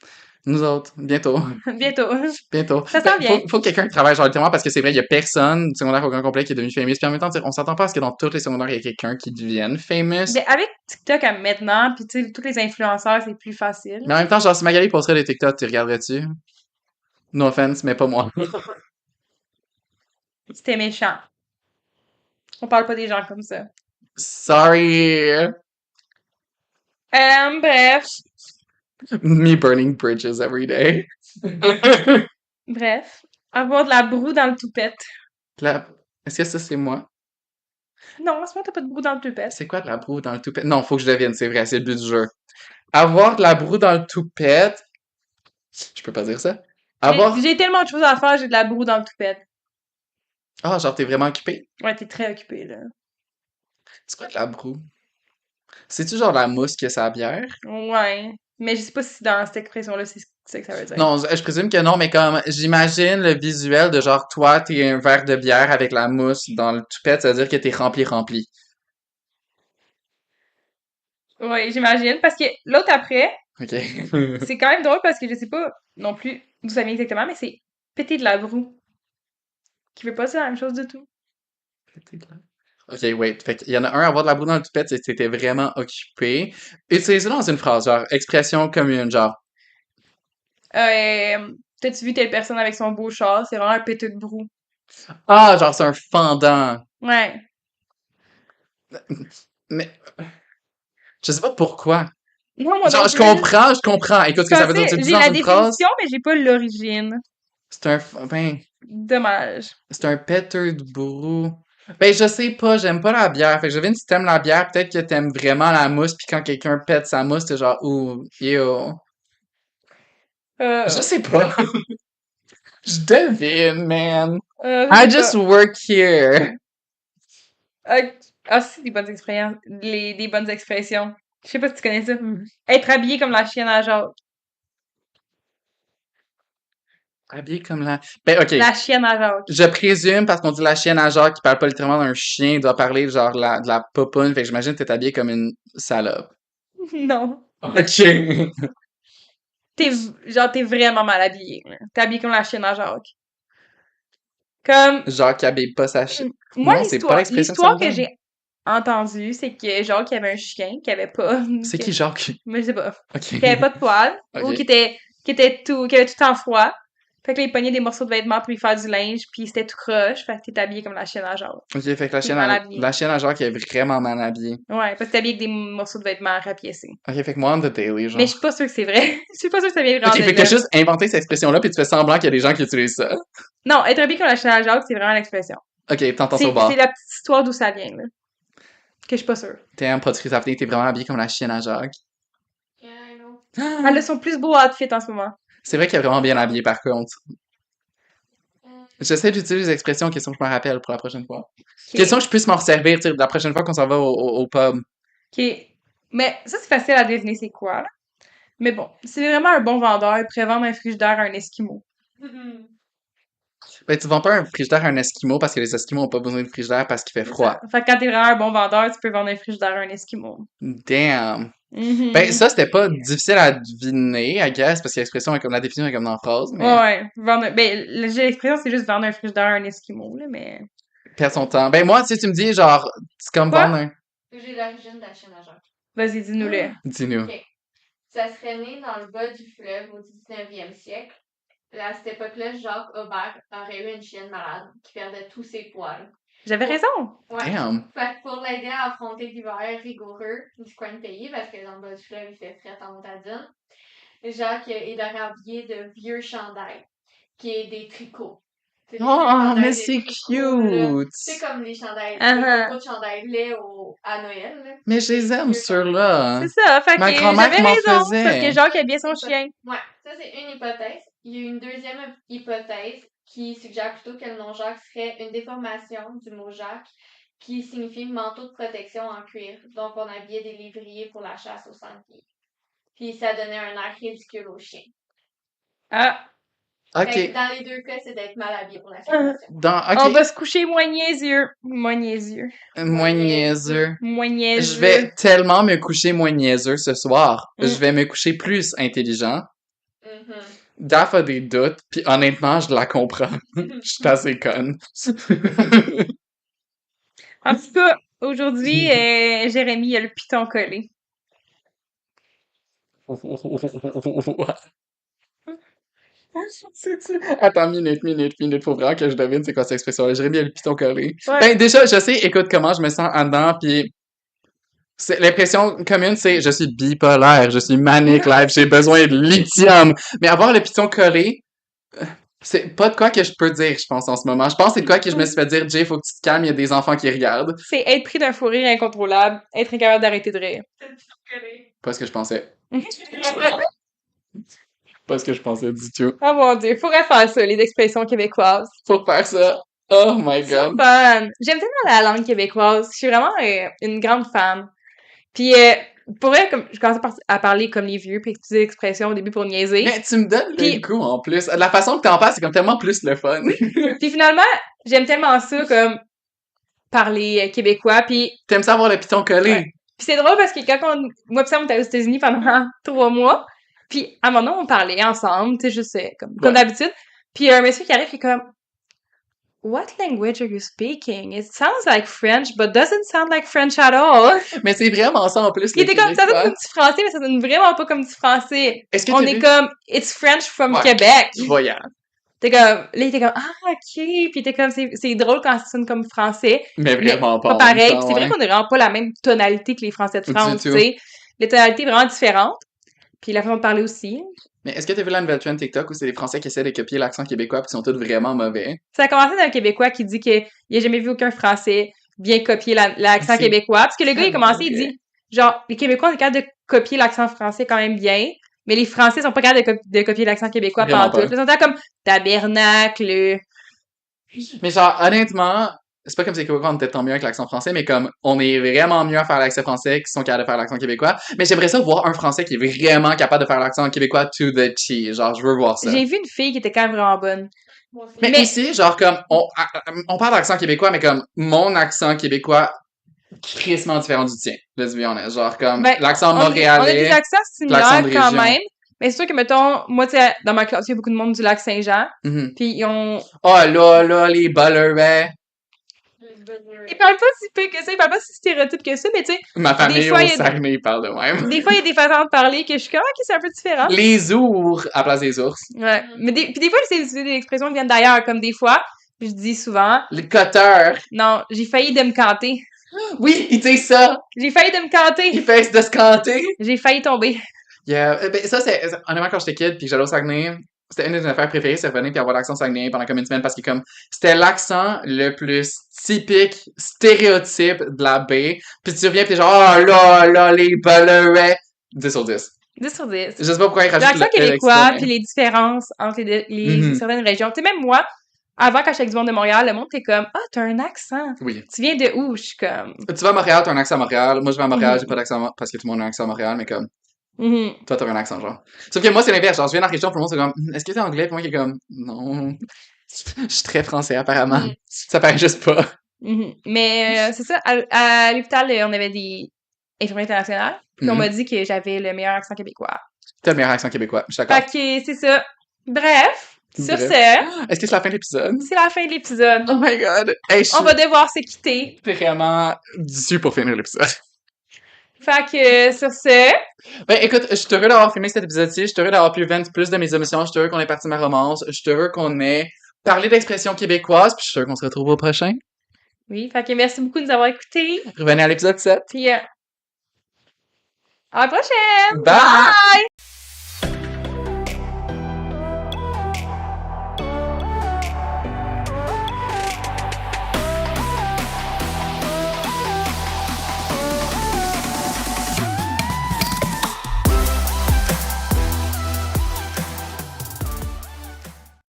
nous autres, bientôt. Bientôt. Bientôt. Ça Ben, s'en vient. faut que quelqu'un qui travaille, genre, littéralement, parce que c'est vrai, il y a personne du secondaire au grand complet qui est devenu famous. Puis en même temps, on s'attend pas à ce que dans tous les secondaires, il y ait quelqu'un qui devienne famous. Mais avec TikTok à maintenant, puis tu sais, tous les influenceurs, c'est plus facile. Mais en même temps, genre, si Magali posterait des TikTok, tu regarderais-tu? No offense, mais pas moi. C'était méchant. On parle pas des gens comme ça. Sorry. Bref. Me burning bridges every day. Bref. Avoir de la broue dans le toupette. La- Est-ce que ça, c'est moi? Non, en ce moment, t'as pas de broue dans le toupette. C'est quoi de la broue dans le toupette? Non, faut que je devienne, c'est vrai, c'est le but du jeu. Avoir de la broue dans le toupette. Je peux pas dire ça. Avoir. J'ai tellement de choses à faire, j'ai de la broue dans le toupette. Ah, genre, t'es vraiment occupé? Ouais, t'es très occupé, là. C'est quoi de la broue? C'est-tu genre la mousse que ça a bière? Ouais. Mais je sais pas si dans cette expression-là, c'est ça que ça veut dire. Non, je présume que non, mais comme j'imagine le visuel de genre toi, t'es un verre de bière avec la mousse dans le toupette, ça veut dire que t'es rempli. Ouais, j'imagine. Parce que l'autre après, Ok. c'est quand même drôle parce que je sais pas non plus d'où ça vient exactement, mais c'est péter de la broue. Qui veut pas dire la même chose du tout. Ok, wait. Fait qu'il y en a un, avoir de la boue dans le toupette, c'est que t'étais vraiment occupé. Utilisez dans une phrase, genre, expression commune, genre. T'as-tu vu telle personne avec son beau char? C'est vraiment un péteux de broue. Ah, genre, c'est un fendant. Ouais. Mais, je sais pas pourquoi. Non, moi Genre, non je plus. comprends, je comprends. Écoute, ce Je que ça veut dire, tu pensais, le dis j'ai dans la une phrase, définition, mais j'ai pas l'origine. ben, Dommage. c'est un péteux de brou. Ben, je sais pas, j'aime pas la bière. Fait que je devine si t'aimes la bière, peut-être que t'aimes vraiment la mousse, pis quand quelqu'un pète sa mousse, t'es genre, ouh, yo. Je Euh, sais pas. Je devine, man. je I sais just pas. work here. Euh, ah, c'est des bonnes expressions. Des bonnes expressions. Je sais pas si tu connais ça. Être habillé comme la chienne à Jacques. Habillé comme la... Ben, ok. La chienne à Jacques. Je présume, parce qu'on dit la chienne à Jacques, qui parle pas littéralement d'un chien, il doit parler genre de la popoune, fait que j'imagine que t'es habillé comme une salope. Non. Ok. Genre, t'es vraiment mal habillé, là. T'es habillé comme la chienne à Jacques. Comme, Jacques qui habille pas sa chienne. moi, Non, c'est pas l'expression que ça l'histoire me que donne. j'ai entendue, c'est que Jacques avait un chien qui avait pas, C'est qui Jacques? mais je sais pas, Ok. qui avait pas de poils, ou Ok. qui avait tout en froid. Fait que là, il pognait des morceaux de vêtements pour lui faire du linge, puis c'était tout croche, fait que t'es habillé comme la chienne à Jacques. Ok, fait que T'es mal habillé. la chienne à Jacques est vraiment mal habillée. Ouais, parce que t'es habillé avec des morceaux de vêtements rapiécés. Ok, fait que moi, on the daily, Mais je genre. suis pas sûre que c'est vrai. Je suis pas sûre que ça vient Ok, vraiment de fait que t'as là. juste inventé cette expression-là, puis tu fais semblant qu'il y a des gens qui utilisent ça. Non, être habillé comme la chienne à Jacques, c'est vraiment l'expression. Ok, t'entends ça au C'est bar. la petite histoire d'où ça vient, là. Que je suis pas sûre. T'es pas de t'es vraiment habillé comme la chienne à Jacques. Yeah, I know. Elle a son plus beau outfit en ce moment. C'est vrai qu'il est vraiment bien habillé, par contre. J'essaie d'utiliser les expressions, question que je me rappelle pour la prochaine fois. Question que Ok. je puisse m'en servir, tu sais, la prochaine fois qu'on s'en va au pub. Ok. Mais ça, c'est facile à deviner c'est quoi, là. Mais bon, c'est vraiment un bon vendeur, il pourrait vendre un frigidaire à un Esquimau. Ben, tu vends pas un frigidaire à un Esquimau parce que les Esquimaux ont pas besoin de frigidaire parce qu'il fait C'est froid. ça. Fait que quand t'es vraiment un bon vendeur, tu peux vendre un frigidaire à un Esquimau. Damn. Ben, Mhm. ça, c'était pas difficile à deviner, I guess, parce que l'expression est comme la définition est comme dans la phrase, Ouais, mais ouais. Ben, l'expression, c'est juste vendre un frigidaire à un Esquimau, là, mais... perd son temps. Ben, moi, tu sais, tu me dis, genre, c'est comme Quoi? vendre un. J'ai l'origine de la chaîne à Jacques. Vas-y, dis-nous-le. Dis-nous. Ok. Ça serait né dans le bas du fleuve au 19e siècle. À cette époque-là, Jacques Aubert aurait eu une chienne malade qui perdait tous ses poils. J'avais Pour- raison! Ouais. Damn. Fait que pour l'aider à affronter l'hiver rigoureux du coin de pays, parce que dans le bas du fleuve, il fait frais en Montadine, Jacques il aurait habillé de vieux chandails, qui est des tricots. C'est des vieux Oh, chandails mais de c'est tricots, là. cute. C'est comme les chandails, les Uh-huh. concours de chandails lait à Noël, là. Mais je les Des aime, vieux chandails. ceux-là. C'est ça, fait Ma que grand-mère j'avais m'en raison, parce que faisait. Jacques a bien son chien. Ouais, ça c'est une hypothèse. Il y a une deuxième hypothèse qui suggère plutôt que le nom Jacques serait une déformation du mot Jacques qui signifie manteau de protection en cuir. Donc on habillait des lévriers pour la chasse au sanglier. Puis ça donnait un air ridicule au chien. Ah, Fait que Ok. dans les deux cas, c'est d'être mal habillé pour la situation. on Ok. va se coucher moins niaiseux. Moins niaiseux. Moins niaiseux. Moins Je niaiseux. vais tellement me coucher moins niaiseux ce soir. Mm. Je vais me coucher plus intelligent. Mhm. Daph a des doutes, puis honnêtement, je la comprends. Je suis assez conne. En tout cas, aujourd'hui, Jérémy a le piton collé. Attends, minute, faut vraiment que je devine c'est quoi cette expression-là. Jérémy a le piton collé. Ouais. Ben, déjà, je sais, écoute comment je me sens en dedans, puis L'impression commune, c'est je suis bipolaire, je suis manic live, j'ai besoin de lithium. Mais avoir le piton collé, c'est pas de quoi que je peux dire, je pense, en ce moment. Je pense que c'est de quoi que je me suis fait dire, Jay, faut que tu te calmes, il y a des enfants qui regardent. C'est être pris d'un fou rire incontrôlable, être incapable d'arrêter de rire. Pas ce que je pensais. Pas ce que je pensais du tout. Oh mon Dieu, faudrait faire ça, les expressions québécoises. Faut faire ça. Oh my C'est god. fun! J'aime tellement la langue québécoise. Je suis vraiment une grande fan. Puis, pour vrai, comme, je commençais à parler comme les vieux, puis utiliser l'expression au début pour niaiser. Mais tu me donnes le Puis- goût, en plus. La façon que t'en parles, c'est comme tellement plus le fun. Puis finalement, j'aime tellement ça, comme, parler québécois. Puis T'aimes ça avoir le piton collé? Ouais. c'est drôle parce que moi pis Sam, on était aux États-Unis pendant 3 mois. Puis à un moment donné, on parlait ensemble, tu sais, je sais, comme d'habitude. Puis un monsieur qui arrive qui est comme, What language are you speaking? It sounds like French, but doesn't sound like French at all. Mais c'est vraiment ça, en plus, Il le était comme, ça sonne Québécois. comme du français, mais ça sonne vraiment pas comme du français. Est-ce que On t'as est vu? comme, it's French from Ouais. Québec. Voyant. T'es comme, là, il était comme, ah, ok. Puis t'es comme, c'est drôle quand ça sonne comme français. Mais vraiment pas. Pas en même pareil. temps, Puis c'est vrai ouais. qu'on n'a vraiment pas la même tonalité que les Français de Du France, tout. tu sais. Les tonalités vraiment différentes. Puis la façon de parler aussi. Mais est-ce que t'as vu la nouvelle trend TikTok où c'est les Français qui essaient de copier l'accent québécois pis qui sont tous vraiment mauvais? Ça a commencé d'un Québécois qui dit qu'il a jamais vu aucun Français bien copier l'accent C'est québécois. Parce que le gars, il a commencé, il vrai. dit, genre, les Québécois, on est capable de copier l'accent français quand même bien, mais les Français sont pas capables de copier l'accent québécois Vraiment pendant tout. pas. Ils sont là comme tabernacle. Mais genre, honnêtement, c'est pas comme si les Québécois on était tant mieux avec l'accent français, mais comme on est vraiment mieux à faire l'accent français qui sont capables de faire l'accent québécois. Mais j'aimerais ça voir un Français qui est vraiment capable de faire l'accent québécois to the T. Genre, je veux voir ça. J'ai vu une fille qui était quand même vraiment bonne. Moi aussi. Mais Mais- aussi, genre, comme, on parle d'accent québécois, mais comme, mon accent québécois, crissement différent du tien. Let's be honest. Genre, comme, Ben, l'accent on a des montréalais. accents l'accent similaires de quand région. même. Mais c'est sûr que, mettons, moi, tu sais, dans ma classe, il y a beaucoup de monde du lac Saint-Jean. Mhm. Puis ils ont... Oh là, les Bollerets. Ils parlent pas si peu que ça, ils parlent pas si stéréotype que ça, mais tu sais, Ma famille fois, au il y a Saguenay parle de même. des fois, il y a des façons de parler que je suis comme, ok, c'est un peu différent. Les ours à place des ours. Ouais. Mais puis des fois, c'est des expressions qui viennent d'ailleurs, comme des fois, je dis souvent, Les coteurs. non, j'ai failli de me canter. Oui, ils disent ça. J'ai failli de me Ils canter. fessent de se canter. J'ai failli tomber. Yeah. Ben, ça, c'est, honnêtement, quand j'étais kid pis que j'allais au Saguenay, c'était une de mes affaires préférées, c'est revenir pis avoir l'accent saguenay pendant comme une semaine parce que comme, c'était l'accent le plus typique, stéréotype de la baie. Pis tu reviens pis t'es genre, oh là, les Bollerets. 10 sur 10. 10 sur 10. Je sais pas pourquoi ils rajoutent L'accent québécois, l'extrait. puis les différences entre Mhm. certaines régions. Tu sais, même moi, avant, quand j'étais avec du monde de Montréal, le monde était comme, ah, t'as un accent. Oui. Tu viens de où? Je suis comme, Tu vas à Montréal, t'as un accent à Montréal. Moi, je vais à Montréal, Mhm. j'ai pas d'accent parce que tout le monde a un accent à Montréal, mais comme, mhm. toi, t'as un accent, genre. Sauf que moi, c'est l'inverse. Genre, je viens dans la région, tout le monde, c'est comme, est-ce que t'es anglais? Puis moi, qui est comme, non. Je suis très français, apparemment. Mhm. Ça paraît juste pas. Mhm. Mais c'est ça, à l'hôpital, on avait des infirmières internationales, puis on Mhm. m'a dit que j'avais le meilleur accent québécois. T'as le meilleur accent québécois, je suis d'accord. Fait que c'est ça. Bref, sur Bref. ce, Est-ce que c'est la fin de l'épisode? c'est la fin de l'épisode. Oh my god! Hey, je On va suis devoir se quitter. vraiment déçu pour finir l'épisode. Fait que sur ce, Ben écoute, je suis heureux d'avoir filmé cet épisode-ci, je suis heureux d'avoir pu vendre plus de mes émotions, je suis heureux qu'on ait parti ma romance, je suis heureux qu'on ait parlé d'expressions québécoises, puis je suis heureux qu'on se retrouve au prochain. oui, fait que merci beaucoup de nous avoir écoutés. Revenez à l'épisode 7. Puis à la prochaine! Bye!